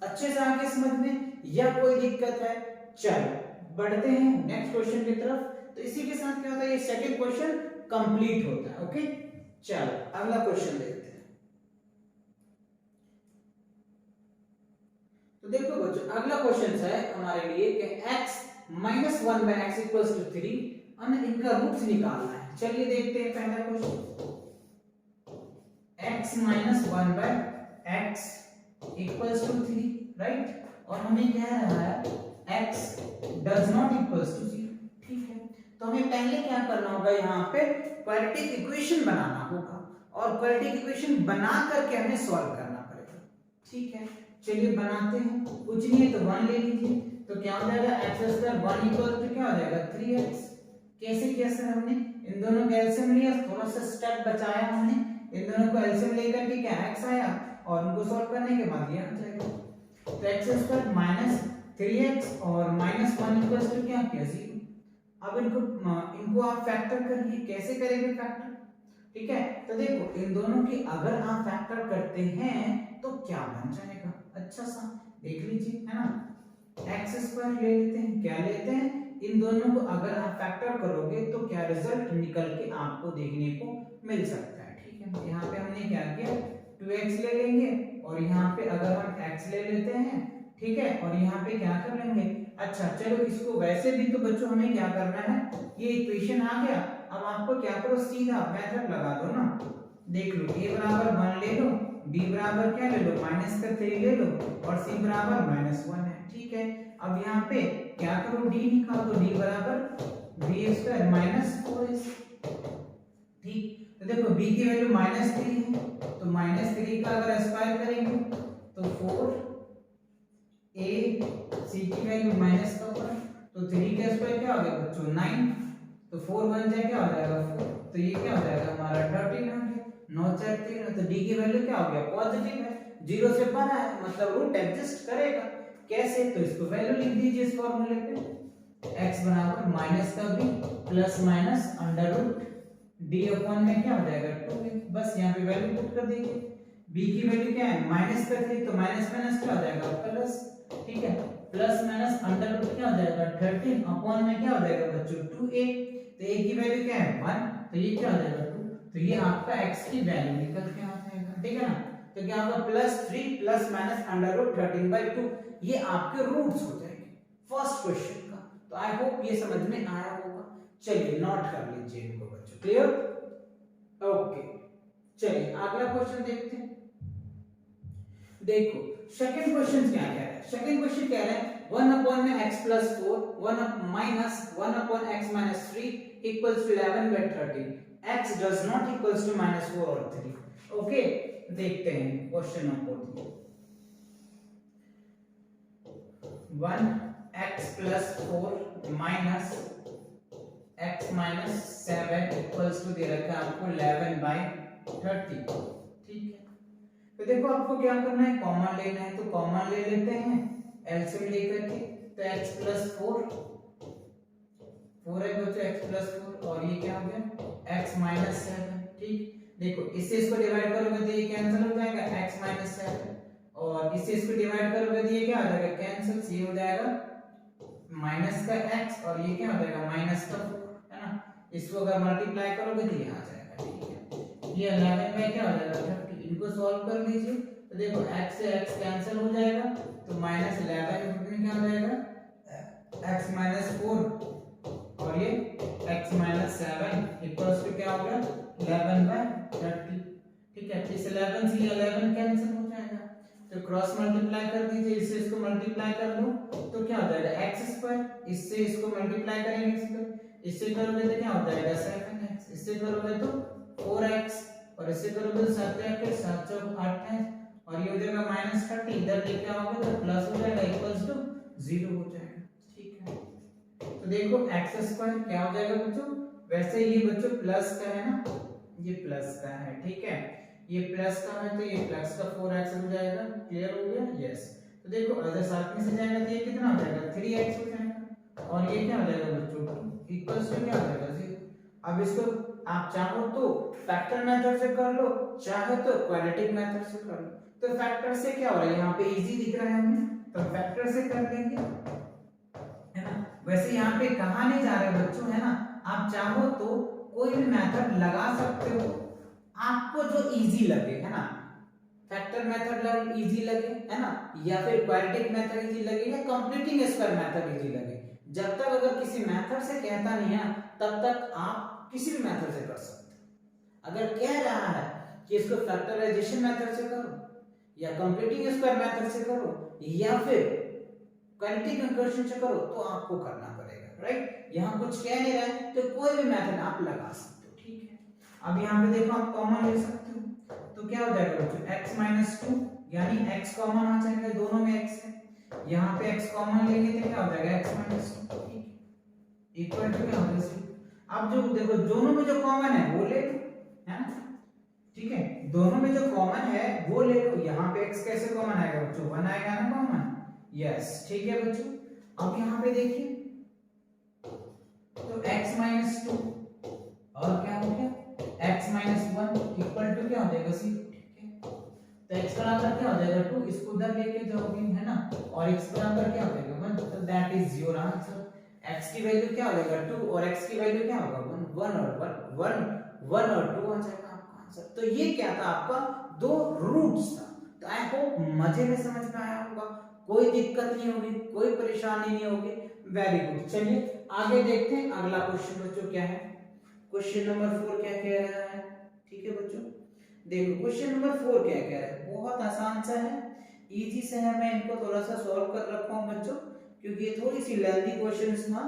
Speaker 1: अच्छे से आगे समझ में या कोई दिक्कत है? चलो बढ़ते हैं नेक्स्ट क्वेश्चन की तरफ। तो इसी के साथ क्या होता है, ये सेकंड क्वेश्चन कंप्लीट होता है। ओके, चलो अगला क्वेश्चन देखते हैं। तो देखो बच्चों अगला क्वेश्चन है हमारे लिए कि x minus 1 by x equals to 3, हमें इनका रूट्स निकालना है। चलिए देखते हैं पहला question. x minus 1 by x equals to 3, right, और हमें कह रहा है x does not equals to 0। ठीक है, तो हमें पहले क्या करना होगा, यहाँ पे क्वाड्रेटिक इक्वेशन बनाना होगा, और क्वाड्रेटिक इक्वेशन बना करके हमें सॉल्व करना पड़ेगा। ठीक है, चलिए बनाते हैं। कुछ नहीं है तो 1 ले लीजिए, तो क्या हो जाएगा x स्क्वायर 1 इक्वल टू क्या हो जाएगा 3x। कैसे किया सर, हमने इन दोनों का एलसीएम लिया, थोड़ा सा स्टेप बचाया हमने, इन दोनों को एलसीएम लेकर के क्या x आया, और उनको सॉल्व करने के बाद ये आ जाएगा। तो x स्क्वायर माइनस 3x और माइनस 1 इक्वल टू क्या किया 0। अब इनको आप फैक्टर करिए, कैसे करेंगे फैक्टर? ठीक है, तो देखो इन दोनों की अगर आप फैक्टर करते हैं तो क्या बन जाएगा, अच्छा सा देख लीजिए, है ना। एक्स स्क्वायर ले लेते हैं, क्या लेते हैं, इन दोनों को अगर आप फैक्टर करोगे तो क्या रिजल्ट निकल के आपको देखने को मिल सकता है। ठीक है, यहाँ पे हमने क्या किया 2x ले लेंगे, और यहाँ पे अगर हम x ले लेते हैं, ठीक है, और यहाँ पे क्या कर लेंगे, अच्छा चलो इसको वैसे भी तो बच्चों हमें क्या करना है, ये इक्वेशन आ गया, अब आपको क्या करो सीधा मेथड लगा दो ना। देख लो a बराबर 1 ले लो, b बराबर क्या ले लो माइनस का 3 ले लो, और c बराबर माइनस 1 है। ठीक है, अब यहाँ पे क्या करो d निकाल दो, d बराबर b स्क्वायर माइनस 4s। ठीक, तो देखो b की वैल्यू माइनस 3 है, तो माइनस 3 का अगर स्क्वायर करेंगे तो 4 a, c की वैल्यू माइनस का 1, तो 3 का स्क्वायर क्या हो गया बच्चों 9, तो 4 बन जाए क्या हो जाएगा 4, तो ये क्या हो जाएगा हमारा 13 हो गया, 9 4 13, तो d की वैल्यू क्या हो गया पॉजिटिव है, 0 से बना है, मतलब रूट एग्जिस्ट करेगा। कैसे, तो इसको वैल्यू लिख दीजिए इस फार्मूले पे, x बराबर माइनस का b plus minus under root d upon में क्या हो जाएगा 2, बस यहाँ पे वैल्यू पुट कर दीजिए। b की वैल्यू क्या है माइनस का 3, तो माइनस माइनस क्या हो जाएगा प्लस। ठीक है, प्लस माइनस अंडर रूट क्या हो जाएगा 13 अपॉन में क्या हो जाएगा बच्चों 2a, तो a की वैल्यू क्या है 1, तो ये क्या हो जाएगा 2, तो ये आपका x की वैल्यू निकल के आ जाएगा। ठीक है ना, तो क्या होगा plus 3 plus minus under root 13/2, ये आपके रूट्स हो जाएंगे फर्स्ट क्वेश्चन का। तो आई होप ये समझ में आया होगा। चलिए नोट कर लीजिए इनको बच्चों, क्लियर? ओके, चलिए अगला क्वेश्चन देखते हैं। देखो सेकंड क्वेश्चन क्या कह रहा है, सेकंड क्वेश्चन कह रहा है 1 अपॉन में x plus 4 1 minus 1 upon x minus 3 equals to 11/13, x does not equals to minus 4 और 3। ओके, देखते हैं question number 1x plus 4 minus x minus 7 equals to दे रखा है आपको 11/30। ठीक है, तो देखो आपको क्या करना है, कॉमन लेना है, तो कॉमन ले लेते हैं एलसीएम लेकर के, तो x प्लस 4 है बच्चों, x प्लस 4, और ये क्या हो गया x माइनस 7। ठीक, देखो इससे इसको डिवाइड करोगे तो ये कैंसिल हो जाएगा x माइनस 7, और इससे इसको डिवाइड करोगे तो ये क्या हो जाएगा कैंसिल, ये हो जाएगा माइनस का x, और ये क्या हो जाएगा माइनस का 4, है ना। इसको अगर मल्टीप्लाई करोगे तो ये आ जाएगा। ठीक है, ये 11 में क्या हो जाएगा 30, इनको सॉल्व कर लीजिए, तो देखो x से x कैंसिल हो जाएगा, तो माइनस 11 में क्या हो जाएगा x माइनस 4, और ये x माइनस 7 इक्वल्स टू क्या होगा 11/30। ठीक है, इस 11 से 11 कैंसिल हो जाएगा, तो क्रॉस मल्टीप्लाई कर दीजिए, इससे इसको मल्टीप्लाई कर लो तो क्या हो जाएगा x स्क्वायर, इससे इसको मल्टीप्लाई करेंगे इससे करोगे तो क्या हो जाएगा 7x, इससे करोगे तो 4x, और इससे करोगे तो 7 के 7 चौक 8 है, और ये हो जाएगा माइनस 30, इधर लेके आओगे तो प्लस हो जाएगा इक्वल्स टू 0 हो जाएगा। ठीक है, तो देखो x स्क्वायर क्या हो जाएगा बच्चों, वैसे ये बच्चों प्लस का है ना, ये प्लस का है। ठीक है, ये प्लस का है तो ये प्लस का 4x हो जाएगा। क्लियर हो गया? यस। तो देखो अगर साथ में से जाएगा तो ये कितना हो जाएगा 3x हो जाएगा और ये क्या हो जाएगा बच्चों इक्वल्स टू क्या हो जाएगा 0। अब इसको आप चाहो तो फैक्टर मेथड से कर लो, चाहे तो क्वाड्रेटिक मेथड से कर लो। तो फैक्टर से क्या हो रहा है यहाँ पे इजी दिख रहा है हमें, तो फैक्टर से कर लेंगे, है ना। वैसे यहाँ पे कहा नहीं जा रहा बच्चों, है ना, आप चाहो तो कोई भी मेथड लगा सकते हो आपको जो इजी लगे, है ना। फैक्टर मेथड इजी लगे, है ना, या फिर क्वाड्रेटिक मेथड इजी लगे, या कंप्लीटिंग स्क्वायर मेथड इजी लगे। जब तक अगर किसी मेथड से कहता नहीं है तब तक आप किसी भी मेथड से कर सकते हो। अगर कह रहा है कि इसको फैक्टराइजेशन मेथड से करो, या कंप्लीटिंग स्क्वायर मेथड से करो, या फिर क्वाड्रेटिक इक्वेशन से करो, तो आपको करना पड़ेगा, राइट। यहाँ कुछ कह नहीं रहा है तो कोई भी मेथड आप लगा सकते हो, ठीक है। अब यहाँ पे देखो आप कॉमन ले सकते हो, तो क्या हो जाएगा बच्चों x - 2 यानी x कॉमन आ जाएगा, दोनों में x है, यहाँ पे x कॉमन लेंगे तो क्या हो जाएगा x - 2, ठीक है, इक्वल टू क्या हो जाएगा। अब जो देखो दोनों में जो कॉमन है वो ले लो, है ना, ठीक है, दोनों में जो कॉमन है वो ले लो। यहाँ पे x कैसे कॉमन आएगा बच्चों, 1 आएगा ना कॉमन, यस, ठीक है बच्चों। अब यहाँ पे देखिए तो x - 2 और क्या हो गया x - 1 इक्वल टू क्या हो जाएगा 0, ठीक है। तो x बराबर क्या हो जाएगा 2, इसको उधर लेके जाओगे, है ना, और x बराबर क्या हो जाएगा 1, तो that is your answer. x की वैल्यू क्या हो जाएगा 2 और x की वैल्यू क्या होगा 1, 1 और 2 आ जाएगा आपका आंसर। तो ये क्या था आपका दो रूट्स था। तो आई होप मजे में समझ में आया होगा, कोई दिक्कत नहीं होगी, कोई परेशानी नहीं होगी। वेरी गुड, चलिए आगे देखते हैं अगला क्वेश्चन बच्चों क्या है। क्वेश्चन नंबर 4 क्या कह रहा है, ठीक है बच्चों, देखो क्वेश्चन नंबर 4 क्या कह रहा है, बहुत आसान सा है, इजी से है। मैं इनको थोड़ा सा सॉल्व कर रखा हूं बच्चों, क्योंकि ये थोड़ी सी लेंथी क्वेश्चंस था,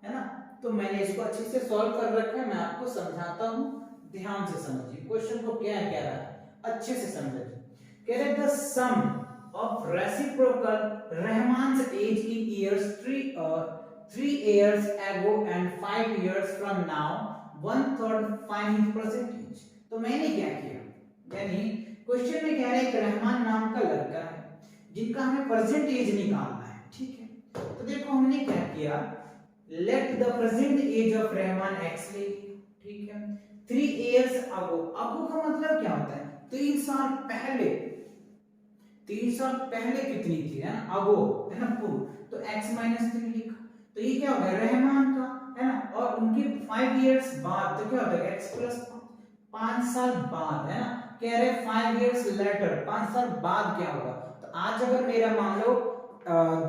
Speaker 1: है ना, तो मैंने इसको अच्छे से सॉल्व कर रखा है। मैं आपको समझाता हूं, ध्यान से समझिए क्वेश्चन को क्या कह रहा है, अच्छे से समझिए। कह रहे the sum of reciprocal Rahman's age in years 3 years ago and 5 years from now 1/3 find his present age। तो मैंने क्या किया, यानी क्वेश्चन में कह रहे हैं कि रहमान नाम का लड़का है जिनका हमें प्रेजेंट एज निकालना है, ठीक है। तो देखो हमने क्या किया, let the present age of Rahman x ले, ठीक है। 3 years ago, ago का मतलब क्या होता है 3 साल पहले, 3 साल पहले कितनी थी, है ना, अगो, है ना, पूर्व, तो x - 3 लिखा। तो ये क्या हो गया रहमान का, है ना, और उनके 5 इयर्स बाद, तो क्या हो जाएगा x + 5 साल बाद, है ना। कह रहे 5 इयर्स लेटर, 5 साल बाद क्या होगा। तो आज अगर मेरा मान लो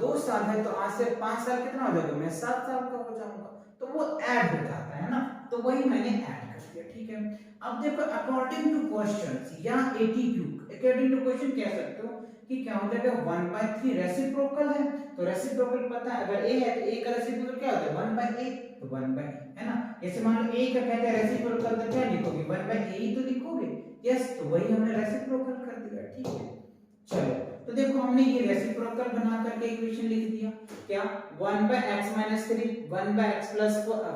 Speaker 1: 2 साल है, तो आज से 5 साल कितना हो जाएगा, मैं 7 साल का हो जाऊंगा, तो वो ऐड हो जाता है ना, तो वही मैंने ऐड कर दिया, ठीक है। अब देखो अकॉर्डिंग टू क्वेश्चंस या एटीट्यूड, अकॉर्डिंग टू क्वेश्चन कह सकते हो कि क्या हो जाएगा 1/3 रेसिप्रोकल है, तो रेसिप्रोकल पता है, अगर a है तो a का रेसिप्रोकल क्या होता है 1/a, तो 1/a, है ना। जैसे मान लो a का कहते हैं रेसिप्रोकल, तो क्या लिखोगे 1/a ही तो लिखोगे, यस, तो वही हमने रेसिप्रोकल कर दिया, ठीक है। चलो तो देखो हमने ये रेसिप्रोकल बना करके इक्वेशन लिख दिया, क्या 1/x - 3 1/x +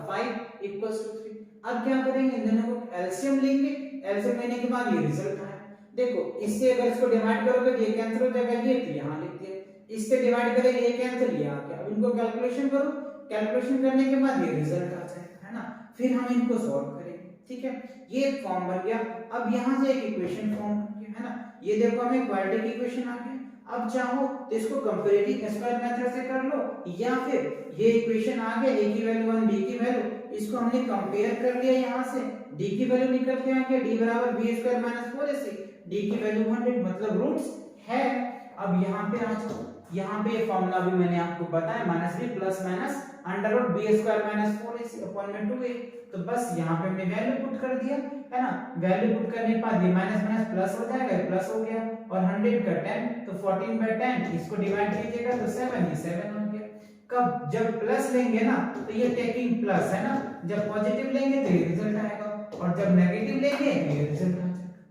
Speaker 1: 5 = 3। अब क्या करेंगे, इन दोनों को एलसीएम लेंगे, एलसीएम लेने के बाद ये रिजल्ट आया। देखो इससे अगर इसको डिवाइड करोगे तो ये कैंसिल हो जाएगा, ये तो यहां लिख दिया, इससे डिवाइड करेंगे ये कैंसिल, ये आ गया। अब इनको कैलकुलेशन करो, कैलकुलेशन करने के बाद ये रिजल्ट आ जाएगा, है ना, फिर हम इनको सॉल्व करेंगे, ठीक है। ये एक फॉर्म बन गया। अब यहां से एक इक्वेशन फॉर्म बन गया, है ना, ये देखो हमें क्वाड्रेटिक इक्वेशन आ गया। अब चाहो तो इसको कंपैरेटिव स्क्वायर मेथड से कर लो, या फिर ये इक्वेशन आ गया a की वैल्यू 1 b की वैल्यू, इसको हमने कंपेयर कर लिया, यहां से d की वैल्यू निकल के आ गया, d बराबर b स्क्वायर - 4ac, d की वैल्यू 100, मतलब रूट्स है। अब यहां पे आ जाओ, यहां पे ये फार्मूला भी मैंने आपको बताया -b ± √b square - 4ac upon में 2a, तो बस यहां पे हमने वैल्यू पुट कर दिया, है ना। वैल्यू पुट करने के बाद ये माइनस माइनस प्लस हो जाएगा, प्लस हो गया, और 100 का 10, तो 14/10, इसको डिवाइड कीजिएगा तो 7, ये 7 हो गया। कब जब प्लस लेंगे ना तो ये टेकिंग प्लस, है ना, जब पॉजिटिव लेंगे तो ये रिजल्ट आएगा, और जब नेगेटिव लेंगे तो ये रिजल्ट आ जाएगा,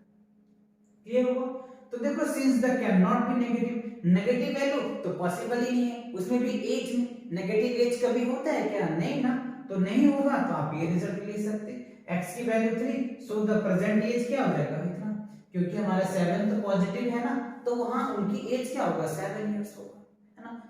Speaker 1: क्लियर हुआ। तो देखो since the can not be negative value तो पॉसिबल ही नहीं है, उसमें भी एज में नेगेटिव एज कभी होता है क्या, नहीं ना, तो नहीं होगा, तो आप ये रिजल्ट ले सकते, x की value 3, so the present age क्या हो जाएगा इतना, क्योंकि हमारा 7 तो पॉजिटिव है ना, तो वहां उनकी एज क्या होगा 7 इयर्स होगा।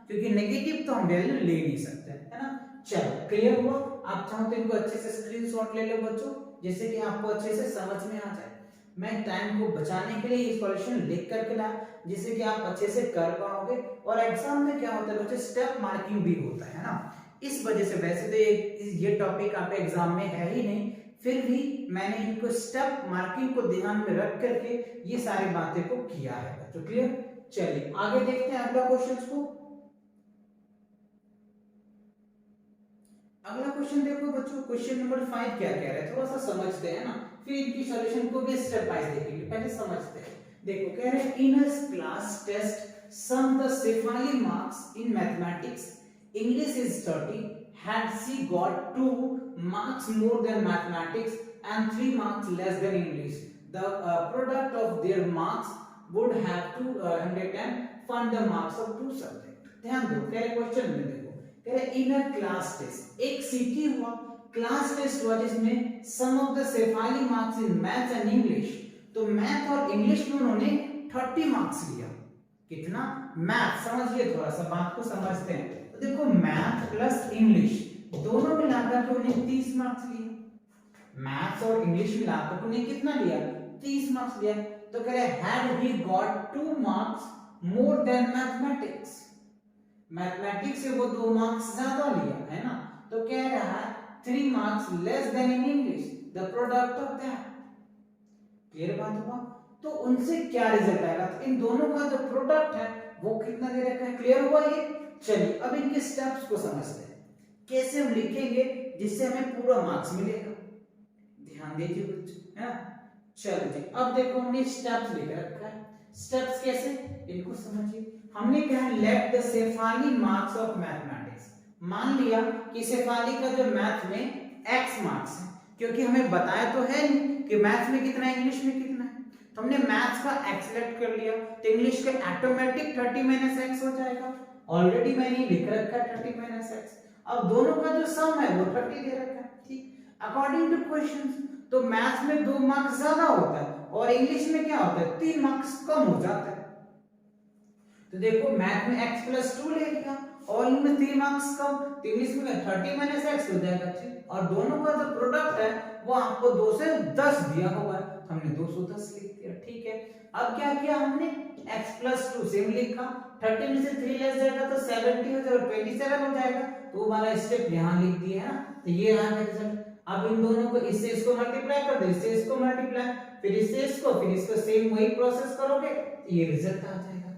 Speaker 1: क्योंकि नेगेटिव तो हम वैल्यू ले नहीं सकते, है ना। चलो क्लियर हुआ। आप चाहो तो इनको अच्छे से स्क्रीनशॉट ले लो बच्चों, जैसे कि आपको अच्छे से समझ में आ जाए। मैं टाइम को बचाने के लिए ये सॉल्यूशन लिख करके लाया, जिससे कि आप अच्छे से कर पाओगे। और एग्जाम में क्या होता है बच्चे, स्टेप मार्किंग भी होता है ना। इस वजह से वैसे तो ये टॉपिक आपके एग्जाम में है ही नहीं, फिर भी मैंने इनको स्टेप मार्किंग को ध्यान में रख करके ये सारी बातें को किया है बच्चों। क्लियर। चलिए आगे देखते हैं अगला क्वेश्चन को। अगला क्वेश्चन देखो बच्चों, क्वेश्चन नंबर 5 क्या कह रहा है, थोड़ा सा समझते हैं ना, फिर इनकी सॉल्यूशन को भी स्टेप बाय देखेंगे। पहले समझते हैं। देखो कह रहे हैं, in a class test sum the Shefali marks in mathematics, English is 30, had she got 2 marks more than mathematics and 3 marks less than English, the product of their marks would have 210, find the marks of 2 subjects। ध्यान दो, कह रहे question में देखो, कह रहे in a class test, एक सिटी हुआ, क्लास टेस्ट हुआ जिसमें sum of the Shefali marks in maths and English, तो मैथ और इंग्लिश में उन्होंने 30 मार्क्स लिया। कितना? मैथ, समझिए थोड़ा सा बात को समझते हैं। तो देखो मैथ प्लस इंग्लिश दोनों मिलाकर के उन्हें 30 मार्क्स लिए। मैथ्स और इंग्लिश मिलाकर उन्हें कितना लिया? 30 मार्क्स लिया। तो कह रहे had he got 2 marks more than mathematics, mathematics से वो 2 मार्क्स ज्यादा लिया, है ना। तो कह रहा है 3 marks less then in English, the product of that. Clear बात हुआ। तो उनसे क्या रिजल्ट आएगा, तो इन दोनों का जो प्रोडक्ट है वो कितना दे रखा है। क्लियर हुआ ये। चलिए अब इनके स्टेप्स को समझते हैं, कैसे हम लिखेंगे जिससे हमें पूरा मार्क्स मिलेगा। ध्यान दीजिए बच्चों, है ना। चलो जी, अब देखो हमने स्टेप्स लिख रखा है। स्टेप्स कैसे, इनको समझिए। हमने कहा let the Shefali marks of mathematics, मान लिया कि Shefali का जो मैथ में x मार्क्स है, क्योंकि हमें बताया तो है नहीं कि मैथ में कितना है, इंग्लिश में कितना है। तो हमने मैथ्स का x सेलेक्ट कर लिया, तो इंग्लिश का ऑटोमेटिक 30 माइनस x हो जाएगा। ऑलरेडी मैंने लिख रखा है 30 माइनस x। अब दोनों का जो सम है वो 30 दे रखा है, ठीक। अकॉर्डिंग टू क्वेश्चंस, तो मैथ्स में 2 मार्क्स ज्यादा होता है और इंग्लिश में क्या होता है, 3 मार्क्स कम हो जाता है। तो देखो मैथ में x प्लस 2 ले लिया और इनमें 3 मार्क्स कम, तो इंग्लिश में 30 माइनस x हो जाएगा, ठीक। और दोनों का जो प्रोडक्ट है वो आपको 2 से 10 दिया हुआ है, हमने 210 लिख दिया, ठीक है। अब क्या किया हमने, x प्लस 2 सेम लिखा, 30 में से 3 लेस जाएगा तो 70 हो जाएगा, 27 हो जाएगा, तो वो वाला स्टेप यहाँ लिख दिया है ना। तो ये रहा रिजल्ट। अब इन दोनों को इससे इसको मल्टीप्लाई कर दो, इससे इसको मल्टीप्लाई, फिर इससे इसको, फिर इसको सेम वही प्रोसेस करोगे, तो ये रिजल्ट आ जाएगा,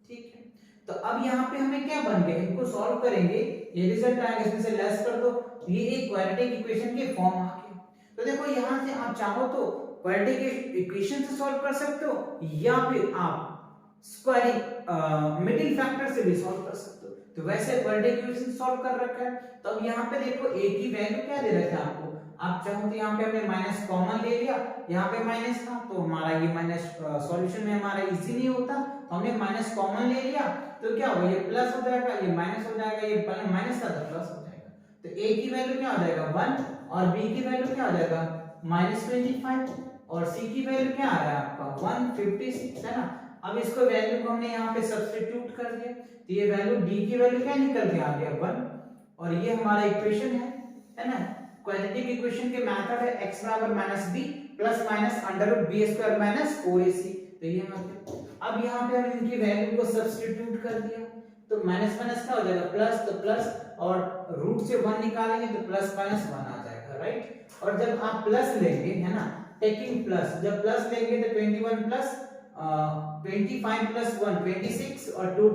Speaker 1: ठीक है। तो अब यहाँ पे हमें क्या बन गया, इनको सॉल्व करेंगे, ये रिजल्ट आएगा, इसमें से लेस कर दो, ये एक क्वाड्रेटिक इक्वेशन के फॉर्म आ गया। तो देखो यहाँ से आप चाहो तो क्वाड्रेटिक इक्वेशन से सॉल्व कर सकते हो, या फिर आप स्क्वायरिंग मिडिल फैक्टर से भी सॉल्व कर सकते हो। तो वैसे क्वाड्रेटिक इक्वेशन सॉल्व कर रखा है। तो अब यहाँ पे देखो a की वैल्यू क्या दे रखा है आपको, आप चाहो तो यहाँ पे हमने माइनस कॉमन ले लिया, यहाँ पे माइनस था तो हमारा ये माइनस सॉल्यूशन में हमारा इजी नहीं होता, तो हमने माइनस कॉमन ले लिया, तो क्या होगा, ये प्लस हो जाएगा, ये माइनस हो जाएगा, ये माइनस था तो प्लस हो जाएगा। तो a की वैल्यू क्या हो जाएगा 1 और b की वैल्यू क्या हो जाएगा -25 और c की वैल्यू क्या आ रहा है आपका 156, है ना। अब इसको वैल्यू को हमने यहाँ पे सब्स्टिट्यूट कर दिया, तो ये वैल्यू d की वैल्यू क्या निकल के आ गया 1, और ये हमारा इक्वेशन है ना। क्वाड्रेटिक इक्वेशन के मेथड है x बराबर -b plus minus under root b square minus 4ac, तो ये हमारा। अब यहाँ पे हम इनकी वैल्यू को सब्स्टिट्यूट कर दिया, तो माइनस माइनस क्या हो जाएगा प्लस, तो प्लस और रूट से 1 निकालेंगे तो प्लस माइनस 1 आ जाएगा, राइट। और जब आप प्लस लेंगे, है ना, टेकिंग प्लस, जब प्लस लेंगे तो 21 प्लस 25 प्लस 1 26 और 2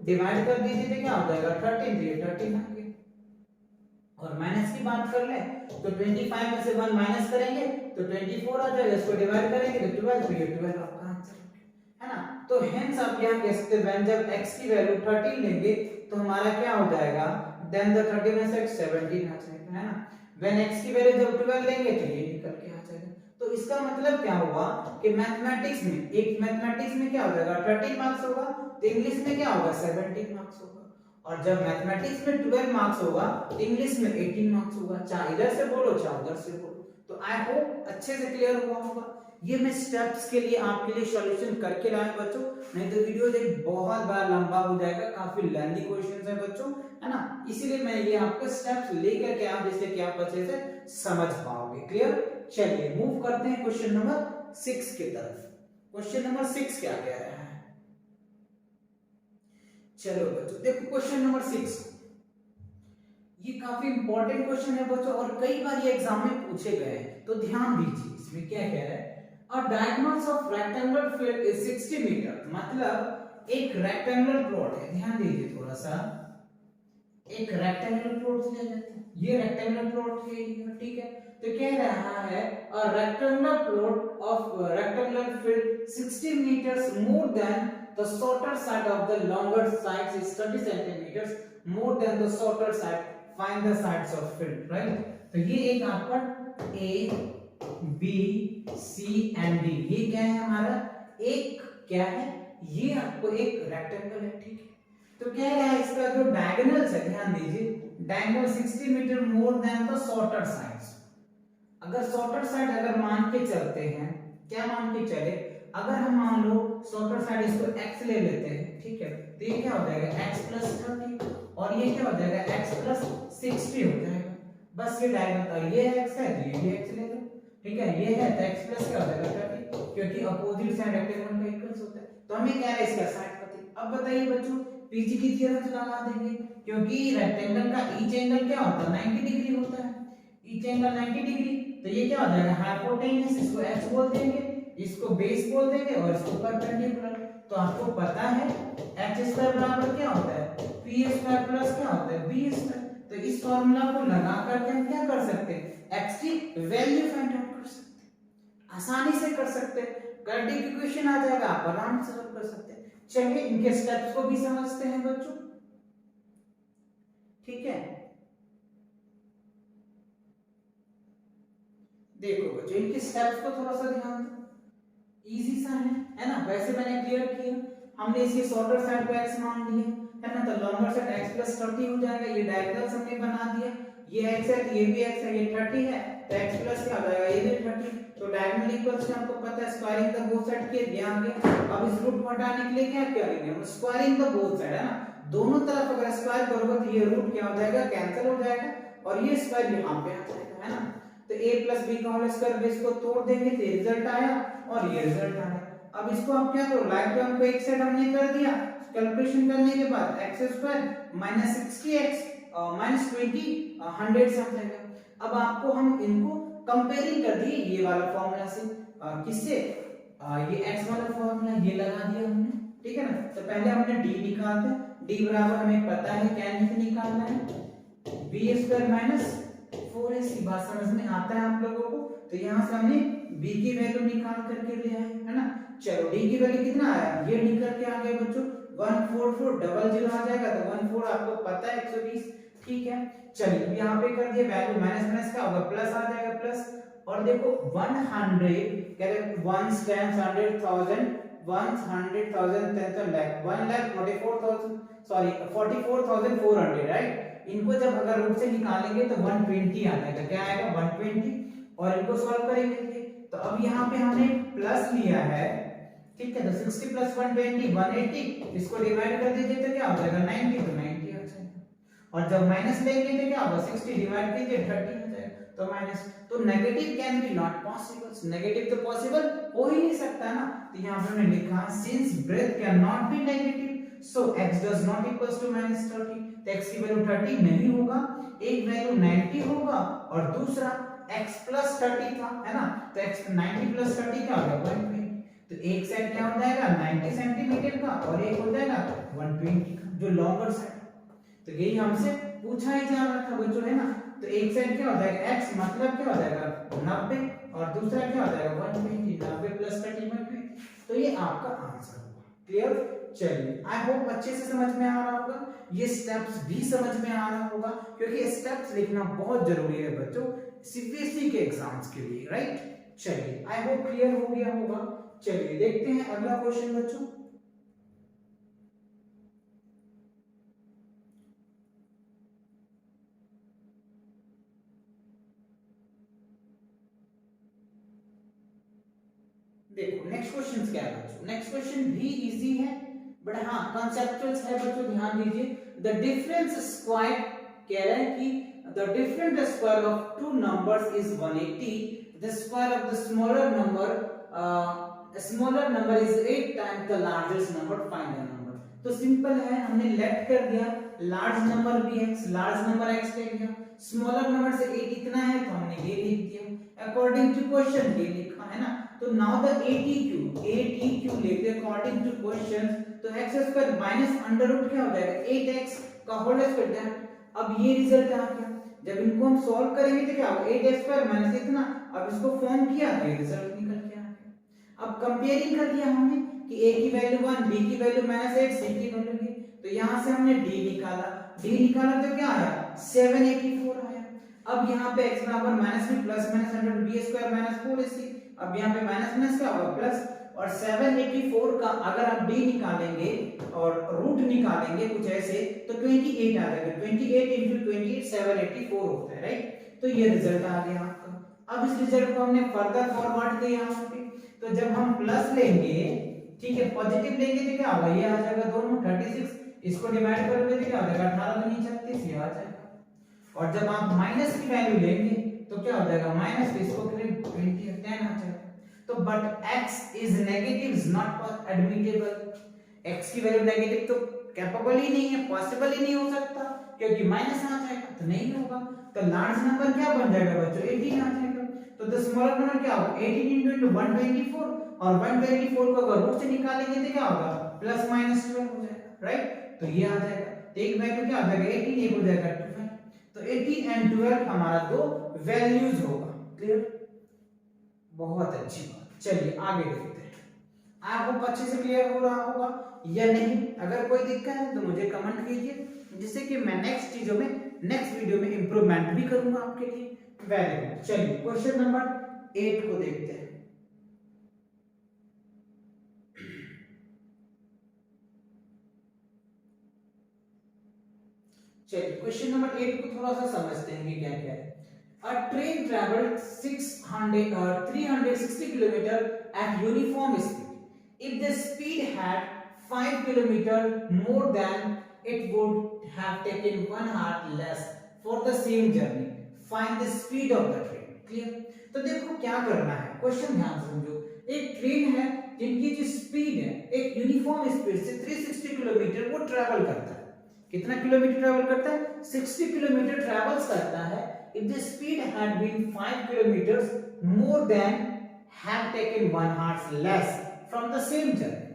Speaker 1: डिवाइड कर दीजिए तो क्या हो जाएगा 13, तो ये 13 आ गया। और माइनस की बात कर ले तो 25 में से 1 माइनस करेंगे तो 24 आ जाएगा, इसको डिवाइड करेंगे तो 12, तो ये 12 आपका आंसर है ना। तो हेंस आप यहां कह सकते हैं व्हेन जब x की वैल्यू 13 लेंगे तो हमारा क्या हो जाएगा, देन द 30 में से 17 आ जाएगा, है ना। व्हेन x की वैल्यू जब 12 लेंगे तो ये निकल के आ जाएगा। तो इसका मतलब क्या हुआ कि मैथमेटिक्स में, एक मैथमेटिक्स में क्या हो जाएगा 30 मार्क्स होगा, तो इंग्लिश में क्या होगा 17 मार्क्स होगा। और जब मैथमेटिक्स में 12 मार्क्स होगा तो इंग्लिश में 18 मार्क्स होगा, चाहे इधर से बोलो चाहे उधर से बोलो। तो आई होप अच्छे से क्लियर हुआ होगा। ये मैं स्टेप्स के लिए आपके लिए सॉल्यूशन करके लाया बच्चों, नहीं तो वीडियो देख बहुत बार लंबा हो जाएगा, काफी लेंथी क्वेश्चंस है बच्चों, है ना, इसीलिए मैं ये आपको स्टेप्स लेकर के आप जिससे कि आप अच्छे से समझ पाओगे। क्लियर? चलिए मूव करते हैं क्वेश्चन नंबर 6 की तरफ। क्वेश्चन नंबर 6 क्या कह रहा है? चलो बच्चों देखो क्वेश्चन नंबर 6, ये काफी इंपॉर्टेंट क्वेश्चन है बच्चों और कई बार ये एग्जाम में पूछे गए हैं, तो ध्यान दीजिए इसमें क्या कह रहा है। A diagonals of rectangular field is 60 meter, मतलब एक रेक्टेंगुलर प्लॉट है, ध्यान दीजिए थोड़ा सा, एक रेक्टेंगुलर प्लॉट ले लेते हैं, ये रेक्टेंगुलर प्लॉट है, ठीक है, तो कह रहा है a rectangular plot of rectangular field 60 meters more than the shorter side of the longer side is 30 centimeters more than the shorter side, find the sides of field, right? तो ये एक आपका A B C and D, ये क्या है हमारा, एक क्या है, ये आपको एक रेक्टेंगल है, ठीक है, तो कह रहा है इसका जो डायगोनल्स है, ध्यान दीजिए, diagonal 60 metre more than the shorter sides, अगर शॉर्टर साइड अगर मान के चलते हैं, क्या मान के चले, अगर हम मान लो शॉर्टर साइड इसको x ले लेते हैं, ठीक है, तो ये क्या हो जाएगा x प्लस 30 और ये क्या हो जाएगा x प्लस 60 हो जाएगा, बस ये डायगोनल, ये x है तो ये भी x ले लो, ठीक है, ये है तो x प्लस क्या हो जाएगा 30, क्योंकि अपोजिट साइड रेक्टेंगल का इक्वल्स होता है, तो हमें क्या है इसका साइड पता। अब बताइए बच्चों पीछे की थ्योरम लगा देंगे, क्योंकि रेक्टेंगल का ईच एंगल क्या होता है 90 डिग्री होता है, ईच एंगल 90 डिग्री, तो ये क्या हो जाएगा हाइपोटेन्यूज, इसको h बोल देंगे, इसको बेस बोल देंगे और इसको परपेंडिकुलर, तो आपको पता है h स्क्वायर बराबर क्या होता है p स्क्वायर प्लस क्या होता है b स्क्वायर, तो इस फार्मूला को लगा करके हम क्या कर सकते हैं x की वैल्यू फाइंड आउट कर सकते हैं, आसानी से कर सकते हैं, क्वाड्रेटिक इक्वेशन आ जाएगा, आप आराम से सॉल्व कर सकते हैं। चलिए इनके स्टेप्स को भी समझते हैं बच्चों, ठीक है, देखो बच्चों इनके स्टेप्स को थोड़ा सा ध्यान दो, इजी सा है ना, वैसे मैंने क्लियर किया, हमने इसके शॉर्टर साइड को x मान लिया, है ना, तो लॉन्गर साइड x प्लस 30 हो जाएगा, ये डायगोनल्स हमने बना दिया, ये x है तो ये भी x है, ये 30 है तो x प्लस क्या हो जाएगा ये भी 30, तो डायगोनल इक्वल्स से हमको पता है स्क्वायरिंग द बोथ साइड किया, ध्यान दें, अब इस रूट को हटाने के लिए क्या करेंगे हम, स्क्वायरिंग द बोथ साइड, है ना, दोनों तरफ अगर स्क्वायर करोगे तो ये रूट क्या हो जाएगा कैंसिल हो जाएगा और ये स्क्वायर यहां पे आ जाएगा, है ना, तो a प्लस बी का होल स्क्वायर बेस को तोड़ देंगे तो रिजल्ट आया और ये रिजल्ट आया। अब इसको आप क्या करो, लाइक टर्म को एक साइड हमने कर दिया, कैलकुलेशन करने के बाद x square minus 60x minus 20 100 से आ जाएगा। अब आपको हम इनको कंपेयरिंग कर दिए ये वाला फॉर्मूला से, किससे, ये x वाला फॉर्मूला ये लगा दिया हमने, ठीक है ना, तो पहले हमने d निकालते हैं, d बराबर हमें पता है क्या निकालना है, b स्क्वायर माइनस 4ac, बात समझ में आता है आप लोगों को, तो यहाँ से हमने b की वैल्यू निकाल करके ले आए, है ना, चलो d की वैल्यू कितना आया, ये निकल के आ गया बच्चों 14400 आ जाएगा, तो 14 आपको पता है 120, ठीक है, चलिए यहाँ पे कर दिया वैल्यू, माइनस माइनस क्या होगा प्लस आ जाएगा प्लस, और देखो 100 कह रहे 1 टाइम्स 100,000 100,000 10 तो लाख 1,44,000 सॉरी 44,400, राइट, इनको जब अगर रूट से निकालेंगे तो 120 आ जाएगा, क्या आएगा 120, और इनको सॉल्व करेंगे तो अब यहाँ पे हमने प्लस लिया है, ठीक है, तो 60 प्लस 120 180, इसको डिवाइड कर दीजिए तो क्या हो जाएगा 90, तो 90 आ जाएगा, और जब माइनस लेंगे तो क्या होगा 60 डिवाइड कीजिए 30 हो जाएगा, तो माइनस, तो negative can be not possible, negative तो पॉसिबल हो ही नहीं सकता ना, तो यहाँ पे हमने लिखा since breadth can not be negative so x does not equals to -30, तो x की वैल्यू 30 नहीं होगा, एक वैल्यू 90 होगा और दूसरा x प्लस 30 था, है ना, तो x 90 प्लस 30 क्या हो गया 120, तो एक साइड क्या हो जाएगा 90 सेंटीमीटर का और एक हो जाएगा 120 का, जो लॉन्गर साइड, तो यही हमसे पूछा ही जा रहा था बच्चों, है ना, तो एक साइड क्या हो जाएगा x मतलब क्या हो जाएगा 90 और दूसरा क्या हो जाएगा 120, 90 प्लस 30 120, तो ये आपका आंसर होगा। क्लियर? चलिए आई होप अच्छे से समझ में आ रहा होगा, ये स्टेप्स भी समझ में आ रहा होगा, क्योंकि स्टेप्स लिखना बहुत जरूरी है बच्चों सीबीएसई के एग्जाम्स के लिए, राइट। चलिए आई होप क्लियर हो गया होगा। चलिए देखते हैं अगला क्वेश्चन बच्चों। देखो नेक्स्ट क्वेश्चन क्या है बच्चों, नेक्स्ट क्वेश्चन भी इजी है बट हाँ कॉन्सेप्चुअल्स है बच्चों, ध्यान दीजिए। द डिफरेंस स्क्वायर कह रहा है कि the different square of two numbers is 180, the square of the smaller number is 8 times the largest number, find the number. तो सिंपल है, हमने लेट कर दिया, लार्ज नंबर भी x, लार्ज नंबर x ले लिया, स्मॉलर नंबर से 8 इतना है तो हमने ये लिख दिया अकॉर्डिंग टू क्वेश्चन, ये लिखा है ना। तो नाउ द ATQ लेते अकॉर्डिंग टू क्वेश्चन, तो x square minus under root क्या हो जाएगा 8x का होल स्क्वायर। अब ये रिजल्ट आ गया, जब इनको हम सॉल्व करेंगे तो क्या होगा 8x स्क्वायर माइनस इतना, अब इसको फॉर्म किया तो ये रिजल्ट निकल के आ गया। अब कंपेयरिंग कर दिया हमने कि a की वैल्यू 1, b की वैल्यू -8, c की वैल्यू ये, तो यहां से हमने d निकाला तो क्या आया 784 आया। अब यहाँ पे x बराबर माइनस में plus minus under b square minus 4ac, अब यहाँ पे माइनस माइनस क्या होगा प्लस, और 784 का अगर आप d निकालेंगे और रूट निकालेंगे कुछ ऐसे तो 28 आ जाएगा, 28 into 28 784 होता है, राइट। तो ये रिजल्ट आ गया आपका। अब इस रिजल्ट को हमने फर्दर फॉरवर्ड किया यहाँ पे, तो जब हम प्लस लेंगे, ठीक है, पॉजिटिव लेंगे तो क्या होगा ये आ जाएगा दोनों 36, इसको डिवाइड करोगे तो क्या हो जाएगा 18 दूनी 36 ये आ जाएगा। और जब आप माइनस की वैल्यू लेंगे तो क्या हो जाएगा माइनस, इसको फिर 20 10 आ जाएगा। तो but x is negative is not admissible, x की वैल्यू नेगेटिव तो कैपेबल ही नहीं है, पॉसिबल ही नहीं हो सकता, क्योंकि माइनस आ जाएगा तो नहीं होगा। तो लार्ज नंबर क्या बन जाएगा बच्चों 18 आ जाएगा। तो द स्मॉलर नंबर क्या होगा 18 into 124, और 124 को अगर रूट से निकालेंगे तो क्या होगा प्लस माइनस 12 हो जाएगा, राइट। तो ये आ जाएगा, तो एक वैल्यू क्या हो जाएगा 18, एक हो जाएगा 12। तो 18 and 12 हमारा दो वैल्यूज होगा, क्लियर, बहुत अच्छी बात। चलिए आगे देखते हैं, आपको अच्छे से क्लियर हो रहा होगा या नहीं। अगर कोई दिक्कत है तो मुझे कमेंट कीजिए, जिससे कि मैं नेक्स्ट चीजों में नेक्स्ट वीडियो में इंप्रूवमेंट भी करूंगा आपके लिए। वेरी गुड, चलिए क्वेश्चन नंबर 8 को देखते हैं। चलिए क्वेश्चन नंबर 8 को थोड़ा सा समझते हैं कि क्या क्या है। A train traveled 360 km at uniform speed. If the speed had 5 km more than, it would have taken 1 hour less for the same journey. Find the speed of the train. Clear? तो देखो क्या करना है, question ध्यान से समझो। एक train है जिनकी जो स्पीड है एक यूनिफॉर्म स्पीड से 360 किलोमीटर वो ट्रैवल करता है। कितना किलोमीटर ट्रैवल करता है 60 किलोमीटर ट्रैवल्स करता है। If the speed had been 5 kilometers more than, have taken 1 hour less from the same journey.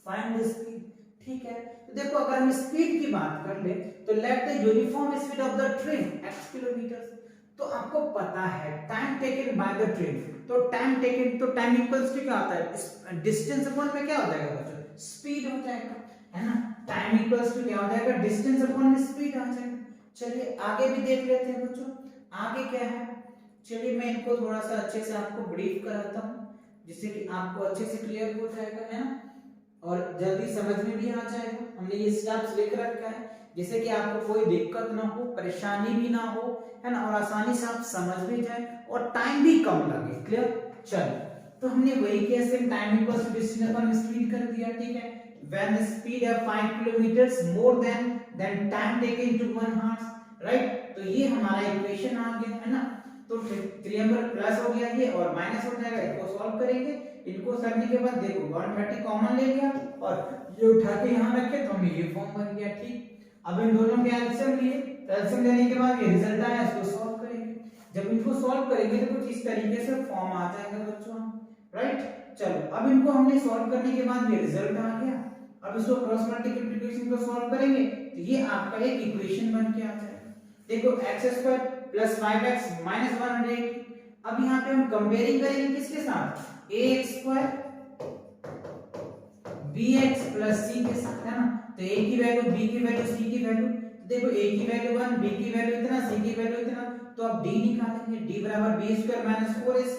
Speaker 1: Find the speed. ठीक है, तो देखो अगर हम स्पीड की बात कर ले तो let the uniform speed of the train x kilometers, तो आपको पता है time taken by the train, तो टाइम टेकन, तो टाइम इक्वल्स टू क्या होता है डिस्टेंस अपॉन में क्या हो जाएगा बच्चों स्पीड हो जाएगा, है ना। टाइम इक्वल्स टू क्या हो जाएगा डिस्टेंस अपॉन में स्पीड आ जाएगा। चलिए आगे भी देख लेते हैं बच्चों, आगे क्या है। चलिए मैं इनको थोड़ा सा अच्छे से आपको ब्रीफ कराता हूँ, जिससे कि आपको अच्छे से क्लियर हो जाएगा, है ना, और जल्दी समझ में भी आ जाएगा। हमने ये स्टेप्स लिख रखा है जिससे कि आपको कोई दिक्कत ना हो, परेशानी भी ना हो, है ना, और आसानी से आप समझ भी जाए और टाइम भी कम लगे। क्लियर, चलो तो हमने वही कैसे time equals to distance upon speed कर दिया, ठीक है। when the speed of 5 kilometers more than time taken to 1 hour, right। तो ये हमारा इक्वेशन आ गया, है ना। तो 3 नंबर प्लस हो गया ये और माइनस हो जाएगा, इसको सॉल्व करेंगे। इनको करने के बाद देखो 130 कॉमन ले लिया और ये उठा के यहाँ रखे तो हमें ये फॉर्म बन गया, ठीक। अब इन दोनों के एलसीएम लिए, एलसीएम लेने के बाद ये रिजल्ट आया, इसको सॉल्व करेंगे। जब इनको सॉल्व करेंगे तो कुछ इस तरीके से फॉर्म आ जाएगा बच्चों, राइट। चलो अब इनको हमने सॉल्व करने के बाद ये रिजल्ट आ गया। अब इसको क्रॉस मल्टीप्लिकेशन को सॉल्व करेंगे तो ये आपका एक इक्वेशन बन के आ जाएगा। देखो x² + 5x - 180। अब यहाँ पे हम कंपेयरिंग करेंगे किसके साथ ax² bx + c के साथ, है ना। तो a की वैल्यू, b की वैल्यू, c की वैल्यू, तो देखो a की वैल्यू 1, b की वैल्यू इतना, c की वैल्यू इतना, तो अब d निकालेंगे, d बराबर b² - 4ac।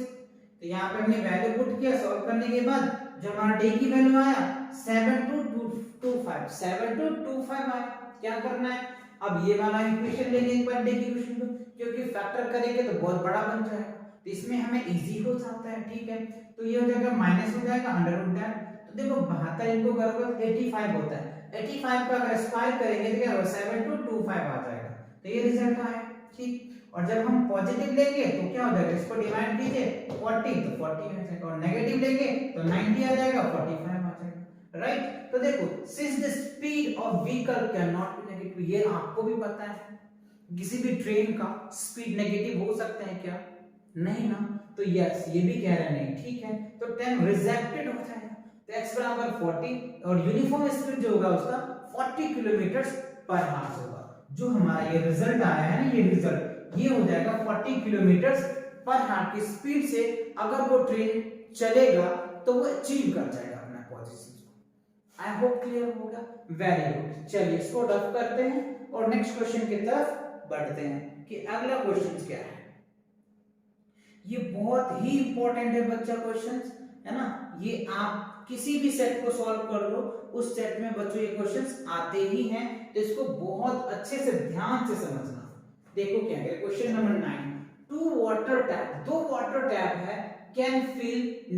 Speaker 1: तो यहाँ पे हमने वैल्यू पुट किया, सॉल्व करने के बाद जो हमारा d की वैल्यू आया 7225 आया। क्या करना है अब ये वाला इक्वेशन लेंगे एक बार d की इक्वेशन को, क्योंकि फैक्टर करेंगे तो बहुत बड़ा बन जाएगा, तो इसमें हमें इजी हो जाता है, ठीक है। तो ये हो जाएगा माइनस हो जाएगा अंडर रूट दैट। तो देखो 72 इनको करोगे तो 85 होता है, 85 का अगर स्क्वायर करेंगे तो क्या होगा 7225 आ जाएगा। तो ये रिजल्ट आया, ठीक। और जब हम पॉजिटिव लेंगे तो क्या हो जाएगा, इसको डिवाइड कीजिए 40 तो 40 आ जाएगा, और नेगेटिव लेंगे तो 90 आ जाएगा, 45 आ जाएगा, राइट। तो देखो since the speed of vehicle can not be negative, ये आपको भी पता है किसी भी ट्रेन का स्पीड नेगेटिव हो सकता है क्या, नहीं ना। तो यस ये भी कह रहे हैं नहीं, ठीक है। तो 10 रिजेक्टेड हो जाएगा। तो x बराबर 40 और यूनिफॉर्म स्पीड जो होगा उसका 40 किलोमीटर पर आवर होगा। जो हमारा ये रिजल्ट आया है ना, ये रिजल्ट ये हो जाएगा 40 किलोमीटर पर आवर की स्पीड से अगर वो ट्रेन चलेगा तो वो अचीव कर जाएगा अपना पोजीशन को। आई होप क्लियर हो गया, वेरी गुड। चलिए इसको रफ करते हैं और नेक्स्ट क्वेश्चन की तरफ बढ़ते हैं कि अगला क्वेश्चन क्या है। ये बहुत ही इंपॉर्टेंट है बच्चा क्वेश्चंस, है ना। ये आप किसी भी सेट को सॉल्व कर लो, उस सेट में बच्चों ये क्वेश्चंस आते ही हैं, तो इसको बहुत अच्छे से ध्यान से समझना। देखो क्या है question number 9, two water tap, दो वाटर टैप है, can fill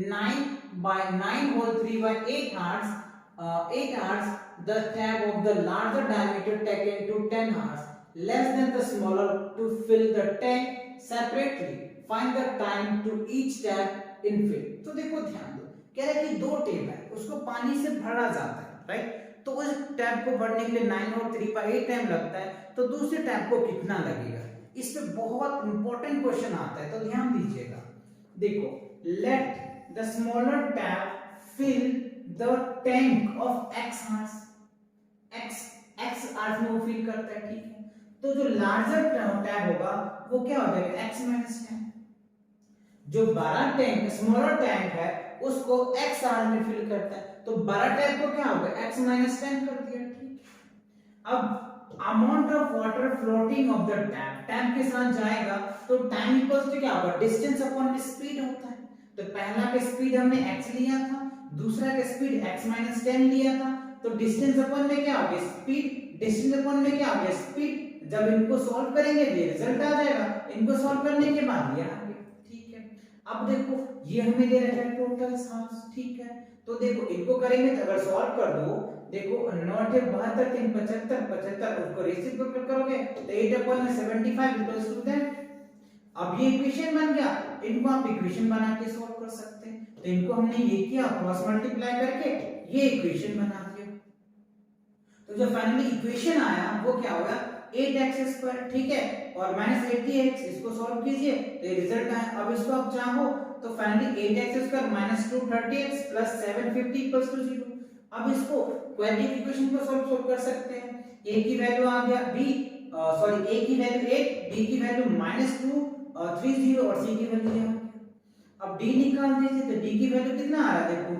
Speaker 1: 9 whole 3 by 8 hours the tap of the larger diameter taken to 10 hours less than the smaller to fill the tank separately, find the time to each tap in fill। तो देखो ध्यान दो, कह रहा है कि दो tap है उसको पानी से भरा जाता है, राइट। तो उस टैप को भरने के लिए 9 और 3 by 8 टाइम लगता है, तो दूसरे टैप को कितना लगेगा। इस पे बहुत इंपॉर्टेंट क्वेश्चन आता है, तो ध्यान दीजिएगा। देखो let the smaller tap fill the tank of x hours, x hours में वो फिल करता है, ठीक है। तो जो लार्जर टैप होगा वो क्या हो जाएगा x minus 10। जो बड़ा टैंक स्मॉलर टैंक है उसको x hours में फिल करता है, तो बड़ा टैंक को क्या होगा x minus 10 कर दिया, ठीक। अब amount of water floating of the tank के साथ जाएगा तो टाइम इक्वल्स टू क्या होगा, डिस्टेंस अपॉन स्पीड होता है। तो पहला का स्पीड हमने x लिया था, दूसरा का स्पीड x minus 10 लिया था, तो डिस्टेंस अपॉन में क्या हो गया स्पीड, डिस्टेंस अपॉन में क्या हो गया स्पीड। जब इनको सॉल्व करेंगे तो ये रिजल्ट आ जाएगा, इनको सॉल्व करने के बाद ये आ गया, ठीक है। अब देखो ये हमें दे रखा है टोटल हार्स, ठीक है। तो देखो इनको करेंगे तो अगर सॉल्व कर दो, देखो 9 72 3 75 75 उसको रेसिप्रोकल करोगे तो 8 अपॉन में 75 इक्वल्स टू दैट। अब ये इक्वेशन बन गया, इनको आप इक्वेशन बना के सॉल्व कर सकते हैं। तो इनको हमने ये किया क्रॉस मल्टीप्लाई करके ये इक्वेशन बना दिया। तो जो फाइनली इक्वेशन आया वो क्या होगा 8x², ठीक है, और -80x, इसको सॉल्व कीजिए तो ये रिजल्ट आया। अब इसको आप चाहो तो फाइनली 8x² 230x 750 = 0। अब इसको क्वाड्रेटिक इक्वेशन को सॉल्व कर सकते हैं। a की वैल्यू आ गया b, सॉरी a की वैल्यू 8, b की वैल्यू -230 और c की वैल्यू आ गया। अब d निकाल दीजिए तो d की वैल्यू कितना आ रहा है, देखो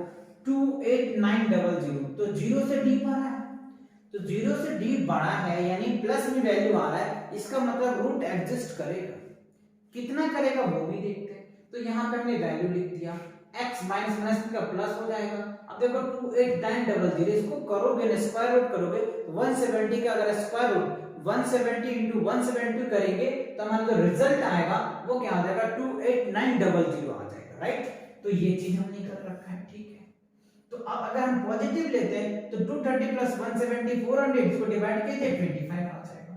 Speaker 1: 28900, तो 0 से d बड़ा है, तो 0 से d बड़ा है यानी प्लस में वैल्यू आ रहा है, इसका मतलब रूट एग्जिस्ट करेगा, कितना करेगा वो भी देखते हैं। तो यहाँ पे हमने वैल्यू लिख दिया, x माइनस का प्लस हो जाएगा। अब देखो 28900, इसको करोगे ना स्क्वायर रूट करोगे तो 170 का अगर स्क्वायर रूट 170 into 172 करेंगे तो हमारा जो रिजल्ट आएगा वो क्या आ जाएगा 28900 आ जाएगा, राइट। तो ये चीज हमने कर रखा है, ठीक है। तो अब अगर हम पॉजिटिव लेते हैं तो 230 + 170 400, इसको डिवाइड कीजिए 25 आ जाएगा,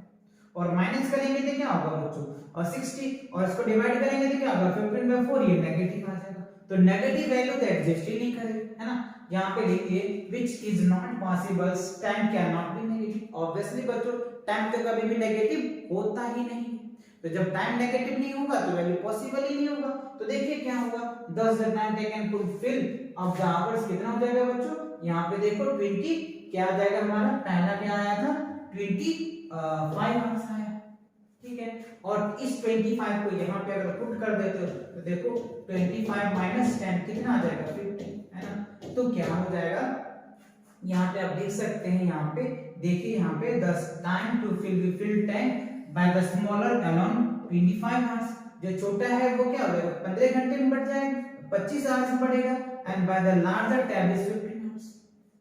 Speaker 1: और माइनस करेंगे तो क्या होगा बच्चों, और 60, और इसको डिवाइड करेंगे तो क्या होगा 15/4, ये नेगेटिव आ जाएगा। तो नेगेटिव वैल्यू तो एग्जिस्ट ही नहीं करेगी, है ना। यहाँ पे लिखिए which is not possible, time can not be negative. Obviously बच्चों टाइम तो कभी भी नेगेटिव होता ही नहीं है, तो जब टाइम नेगेटिव नहीं होगा तो वैल्यू पॉसिबल ही नहीं होगा। तो देखिए क्या होगा 10 the time taken to fill. अब यहाँ पर कितना हो जाएगा बच्चों, यहाँ पे देखो 20 क्या आ जाएगा हमारा, पहला क्या आया था 25 आंसर आया, ठीक है। और इस 25 को यहाँ पे अगर पुट कर देते हो तो देखो 25 - 10 कितना आ जाएगा 50, है ना। तो क्या हो जाएगा, यहाँ पे आप देख सकते हैं, यहाँ पे देखिए यहाँ पे 10 time to fill tank by the smaller along 25 hours. जो छोटा है वो क्या हो जाएगा 15 घंटे में बढ़ जाएगा, 25 आवर्स में बढ़ेगा, and by the larger tab is 15 hours,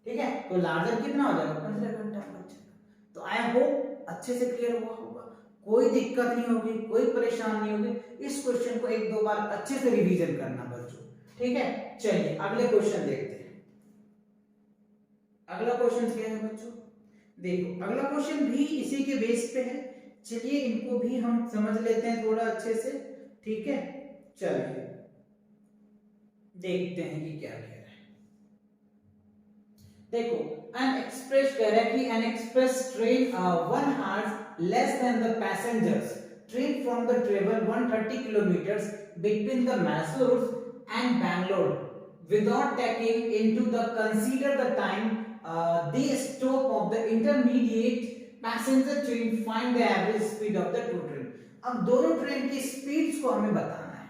Speaker 1: ठीक है। तो लार्जर कितना हो जाएगा 15 घंटा बढ़ जाएगा। तो आई होप अच्छे से क्लियर हुआ होगा, कोई दिक्कत नहीं होगी, कोई परेशान नहीं होगी। इस क्वेश्चन को 1-2 बार अच्छे से रिवीजन करना बच्चों, ठीक है, चलिए अगले क्वेश्चन देखते हैं। अगला क्वेश्चन क्या है बच्चों, देखो अगला क्वेश्चन भी इसी के बेस पे है। चलिए इनको भी हम समझ लेते हैं थोड़ा अच्छे से, ठीक है। चलिए देखते हैं कि क्या कह रहा है। देखो एन एक्सप्रेस कह रहा है कि N express train 1 hours less than the passengers train from the travel 130 kilometers between the Mysore and Bangalore without taking into the consider the time they stop of the intermediate passenger train, find the average speed of the two train। अब दोनों train की speeds को हमें बताना है,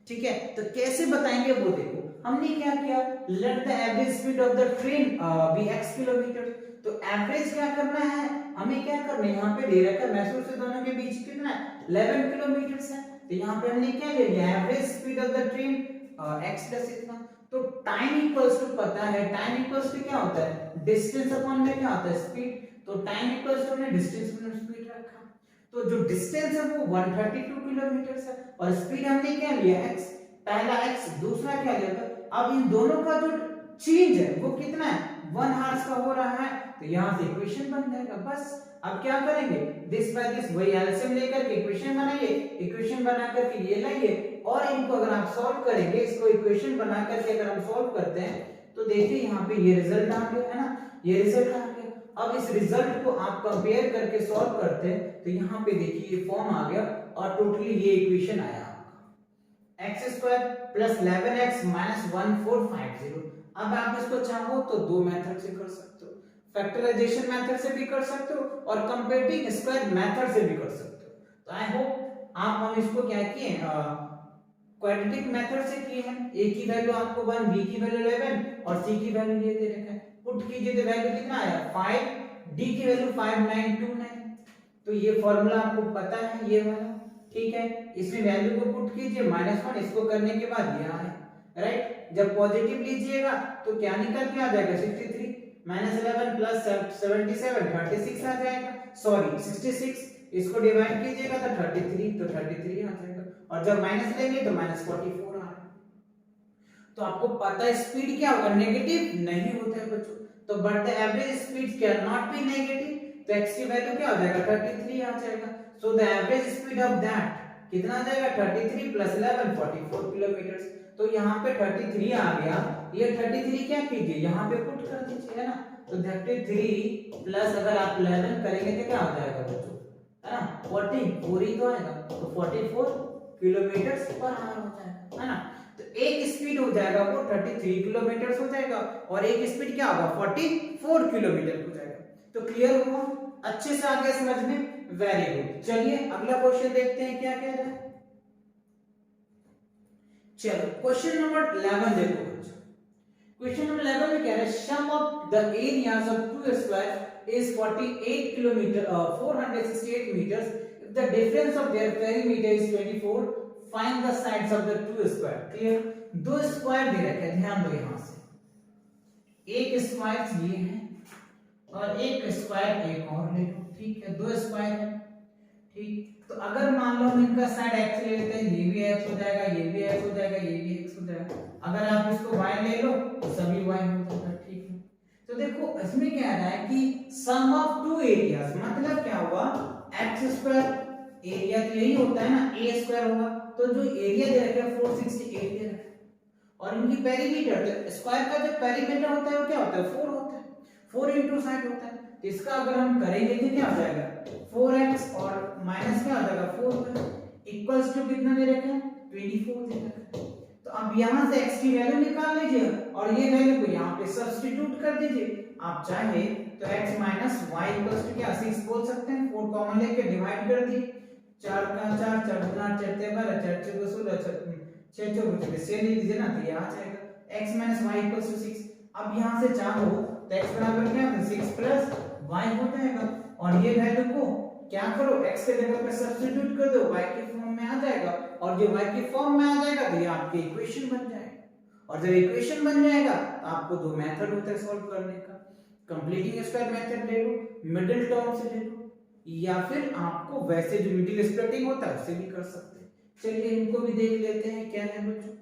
Speaker 1: ठीक है। तो कैसे बताएंगे वो देखो, हमने क्या किया, let the average speed of the train be x kilometre. तो एवरेज क्या करना है, हमें क्या करना है, यहाँ पे दे रखा है मैसूर से दोनों के बीच कितना है 11 किलोमीटर है। तो यहाँ पे हमने क्या ले लिया, average speed of the train x plus इतना। तो टाइम इक्वल्स टू पता है, टाइम इक्वल्स टू क्या होता है, डिस्टेंस अपॉन में क्या होता है स्पीड। तो टाइम इक्वल्स टू हमने डिस्टेंस अपॉन स्पीड रखा। तो जो डिस्टेंस है वो 132 किलोमीटर है और स्पीड हमने क्या लिया x, पहला x दूसरा क्या लिया। अब इन दोनों का जो चेंज है वो कितना है 1 आवर्स का हो रहा है। तो यहां से इक्वेशन बन जाएगा बस। अब क्या करेंगे, दिस बाय दिस वही एलसीएम लेकर के इक्वेशन बनाइए, इक्वेशन बना करके ये लाइए और इनको अगर आप सॉल्व करेंगे, इसको इक्वेशन बना करके अगर हम सॉल्व करते हैं तो देखिए यहाँ पे ये रिजल्ट आ गया है ना, ये रिजल्ट आ गया। अब इस रिजल्ट को आप कंपेयर करके सॉल्व करते हैं तो यहाँ पे देखिए ये फॉर्म आ गया और टोटली ये इक्वेशन आया आपका x square plus 11x minus 1450। अब आप इसको चाहो तो दो मेथड से कर सकते हो, फैक्टराइजेशन मेथड से भी कर सकते हो और कंपेयरिंग स्क्वायर मेथड से भी कर सकते हो। तो आई होप हम इसको क्या किए, क्वाड्रेटिक मेथड से किए हैं। a की वैल्यू आपको 1, b की वैल्यू 11 और c की वैल्यू ये दे रखा है। पुट कीजिए तो वैल्यू कितना आया 5, d की वैल्यू 5929। तो ये फार्मूला आपको पता है ये वाला, ठीक है। इसमें वैल्यू को पुट कीजिए -1, इसको करने के बाद ये आया, राइट। जब पॉजिटिव लीजिएगा तो क्या निकल के आ जाएगा 63 -11 प्लस 77 36 आ जाएगा, सॉरी 66। इसको डिवाइड कीजिएगा तो 33, तो 33 आ जाएगा और जब माइनस लेंगे तो -44 आ रहा है। तो आपको पता है स्पीड क्या होगा, नेगेटिव नहीं होता है बच्चों। तो but the average speed can not be negative, तो x की वैल्यू क्या हो जाएगा 33 आ जाएगा। So the average speed of that कितना आ जाएगा 33 प्लस 11 44 किलोमीटर। तो यहाँ पे 33 आ गया, ये 33 क्या कीजिए यहाँ पे पुट कर दीजिए, है ना। तो 33 प्लस अगर आप 11 करेंगे तो क्या हो जाएगा बच्चों, है ना 44 ही तो आएगा, तो 44 किलोमीटर पर आवर हो जाएगा, है ना। तो एक स्पीड हो जाएगा वो 33 किलोमीटर हो जाएगा और एक स्पीड क्या होगा 44 किलोमीटर हो जाएगा। तो क्लियर हुआ, अच्छे से आ गया समझ में, वेरी गुड। चलिए अगला क्वेश्चन देखते हैं क्या कह रहा है। चलो क्वेश्चन नंबर 11 देखो बच्चों। क्वेश्चन नंबर 11 में कह रहा है sum of the areas of two square is 48 kilometer 468 meters if the difference of their perimeter is 24, find the sides of the two square. Clear, दो स्क्वायर दे रखे हैं, ध्यान दो यहां से, एक स्क्वायर ये है और एक स्क्वायर एक और ले लो, ठीक है, दो स्क्वायर है, ठीक। तो अगर मान लो हम इनका साइड x ले लेते हैं, ये भी x हो जाएगा, ये भी x हो जाएगा, ये भी x हो जाएगा। अगर आप इसको y ले लो तो सभी y हो जाएगा, ठीक है। तो देखो इसमें क्या आ रहा है कि सम ऑफ टू एरियाज, मतलब क्या हुआ x स्क्वायर, एरिया तो यही होता है ना a स्क्वायर होगा, तो जो एरिया दे रखा है 468 दे रखा है और इनकी पेरीमीटर, तो स्क्वायर का जो पेरीमीटर होता है वो क्या होता है 4 होता है, 4 into साइड होता है। तो इसका अगर हम करेंगे तो क्या हो जाएगा 4x और माइनस क्या हो जाएगा 4 इक्वल्स टू कितना दे रखा है 24 दे रखा है। तो अब यहां से x की वैल्यू निकाल लीजिए और ये वैल्यू को यहां पे सब्स्टिट्यूट कर दीजिए। आप चाहे तो x minus y equals to क्या 6 बोल सकते हैं, 4 कॉमन लेके डिवाइड कर दिए, 4 का 4 4 गुना 4 3 12 4 4 16 6 4 से ले लीजिए ना, तो ये आ जाएगा x minus y equals to 6। अब यहां से चाहो तो x बराबर क्या है 6 प्लस y हो जाएगा और ये वैल्यू को क्या करो x के जगह पे सब्स्टिट्यूट कर दो, y के फॉर्म में आ जाएगा और जो y के फॉर्म में आ जाएगा तो ये आपकी इक्वेशन बन जाएगा। और जब इक्वेशन बन जाएगा तो आपको दो मेथड होता है सॉल्व करने का, कंप्लीटिंग स्क्वायर मेथड ले लो, मिडिल टर्म से ले लो, या फिर आपको वैसे जो मिडिल स्प्लिटिंग होता है उससे भी कर सकते हैं। चलिए इनको भी देख लेते हैं क्या है बच्चों।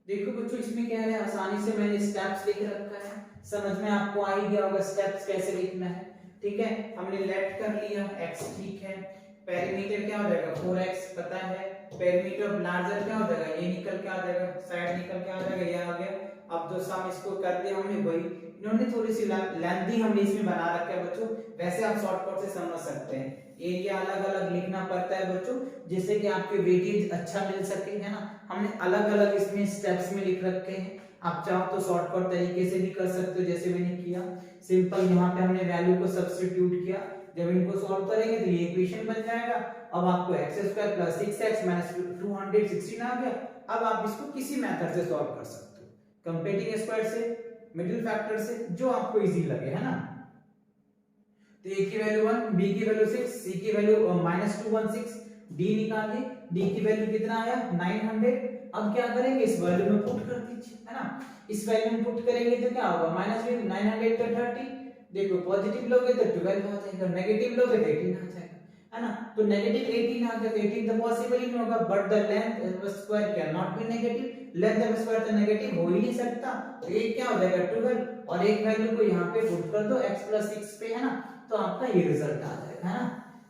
Speaker 1: देखो बच्चों इसमें क्या है, आसानी से मैंने स्टेप्स लिख रखा है, समझ में आपको आ ही गया होगा स्टेप्स कैसे लिखना है। ठीक है, हमने लेफ्ट कर लिया x, ठीक है, पेरीमीटर क्या हो जाएगा 4x पता है, पेरीमीटर ऑफ लार्जर क्या हो जाएगा, ये निकल के आ जाएगा, साइड निकल के आ जाएगा, ये आ गया। अब जो सम इसको कर दिया हमने वही, इन्होंने थोड़ी सी लेंथी हमने इसमें बना रखा है बच्चों, वैसे आप शॉर्टकट से समझ सकते हैं। एरिया अलग अलग लिखना पड़ता है बच्चों, जिससे कि आपके वेटेज अच्छा मिल सके, है ना। हमने अलग अलग इसमें स्टेप्स में लिख रखे हैं, आप चाहो तो शॉर्टकट तरीके से भी कर सकते हो जैसे मैंने किया। सिंपल यहाँ पे हमने वैल्यू को सब्स्टिट्यूट किया, जब इनको सॉल्व करेंगे तो ये इक्वेशन बन जाएगा। अब आपको x² + 6x - 216 आ गया। अब आप इसको किसी मेथड से सॉल्व कर सकते हो, कंपेटिंग स्क्वायर से, मिडिल फैक्टर से, जो आपको इजी लगे, है ना। तो a की वैल्यू 1, b की वैल्यू 6, c की वैल्यू -216, d निकालिए, d की वैल्यू कितना आया 900। अब क्या करेंगे, इस वैल्यू में पुट कर दीजिए, है ना। इस वैल्यू में पुट करेंगे तो क्या होगा, -900 का 30, देखो पॉजिटिव लोगे तो 12 आ जाएगा, नेगेटिव लोगे तो 18 आ जाएगा, है ना। तो नेगेटिव 18 आ गया, 18 तो पॉसिबल ही नहीं होगा, but the length of square can not be negative, length of square तो नेगेटिव हो ही नहीं सकता। तो ये क्या हो जाएगा 12, और एक वैल्यू को यहाँ पे पुट कर दो x + 6 पे, है ना, तो आपका ये रिजल्ट आ जाएगा, है ना।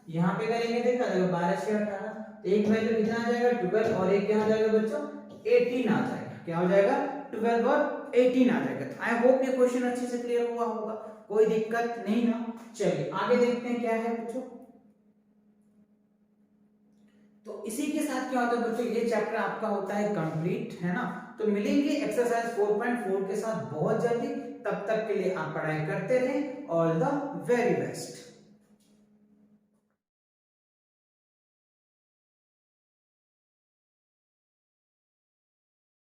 Speaker 1: यहाँ पे करेंगे देखा जाएगा 12 से 18, तो एक वैल्यू कितना आ जाएगा 12, और एक क्या आ जाएगा बच्चों 18 आ जाएगा, क्या हो जाएगा 12 और 18 आ जाएगा। आई होप ये क्वेश्चन अच्छे से क्लियर हुआ होगा, कोई दिक्कत नहीं ना। चलिए आगे देखते हैं क्या है बच्चों। तो इसी के साथ क्या होता है बच्चों, ये चैप्टर आपका होता है कंप्लीट, है ना। तो मिलेंगे एक्सरसाइज 4.4 के साथ बहुत जल्दी, तब तक के लिए आप पढ़ाई करते रहें। All the very best.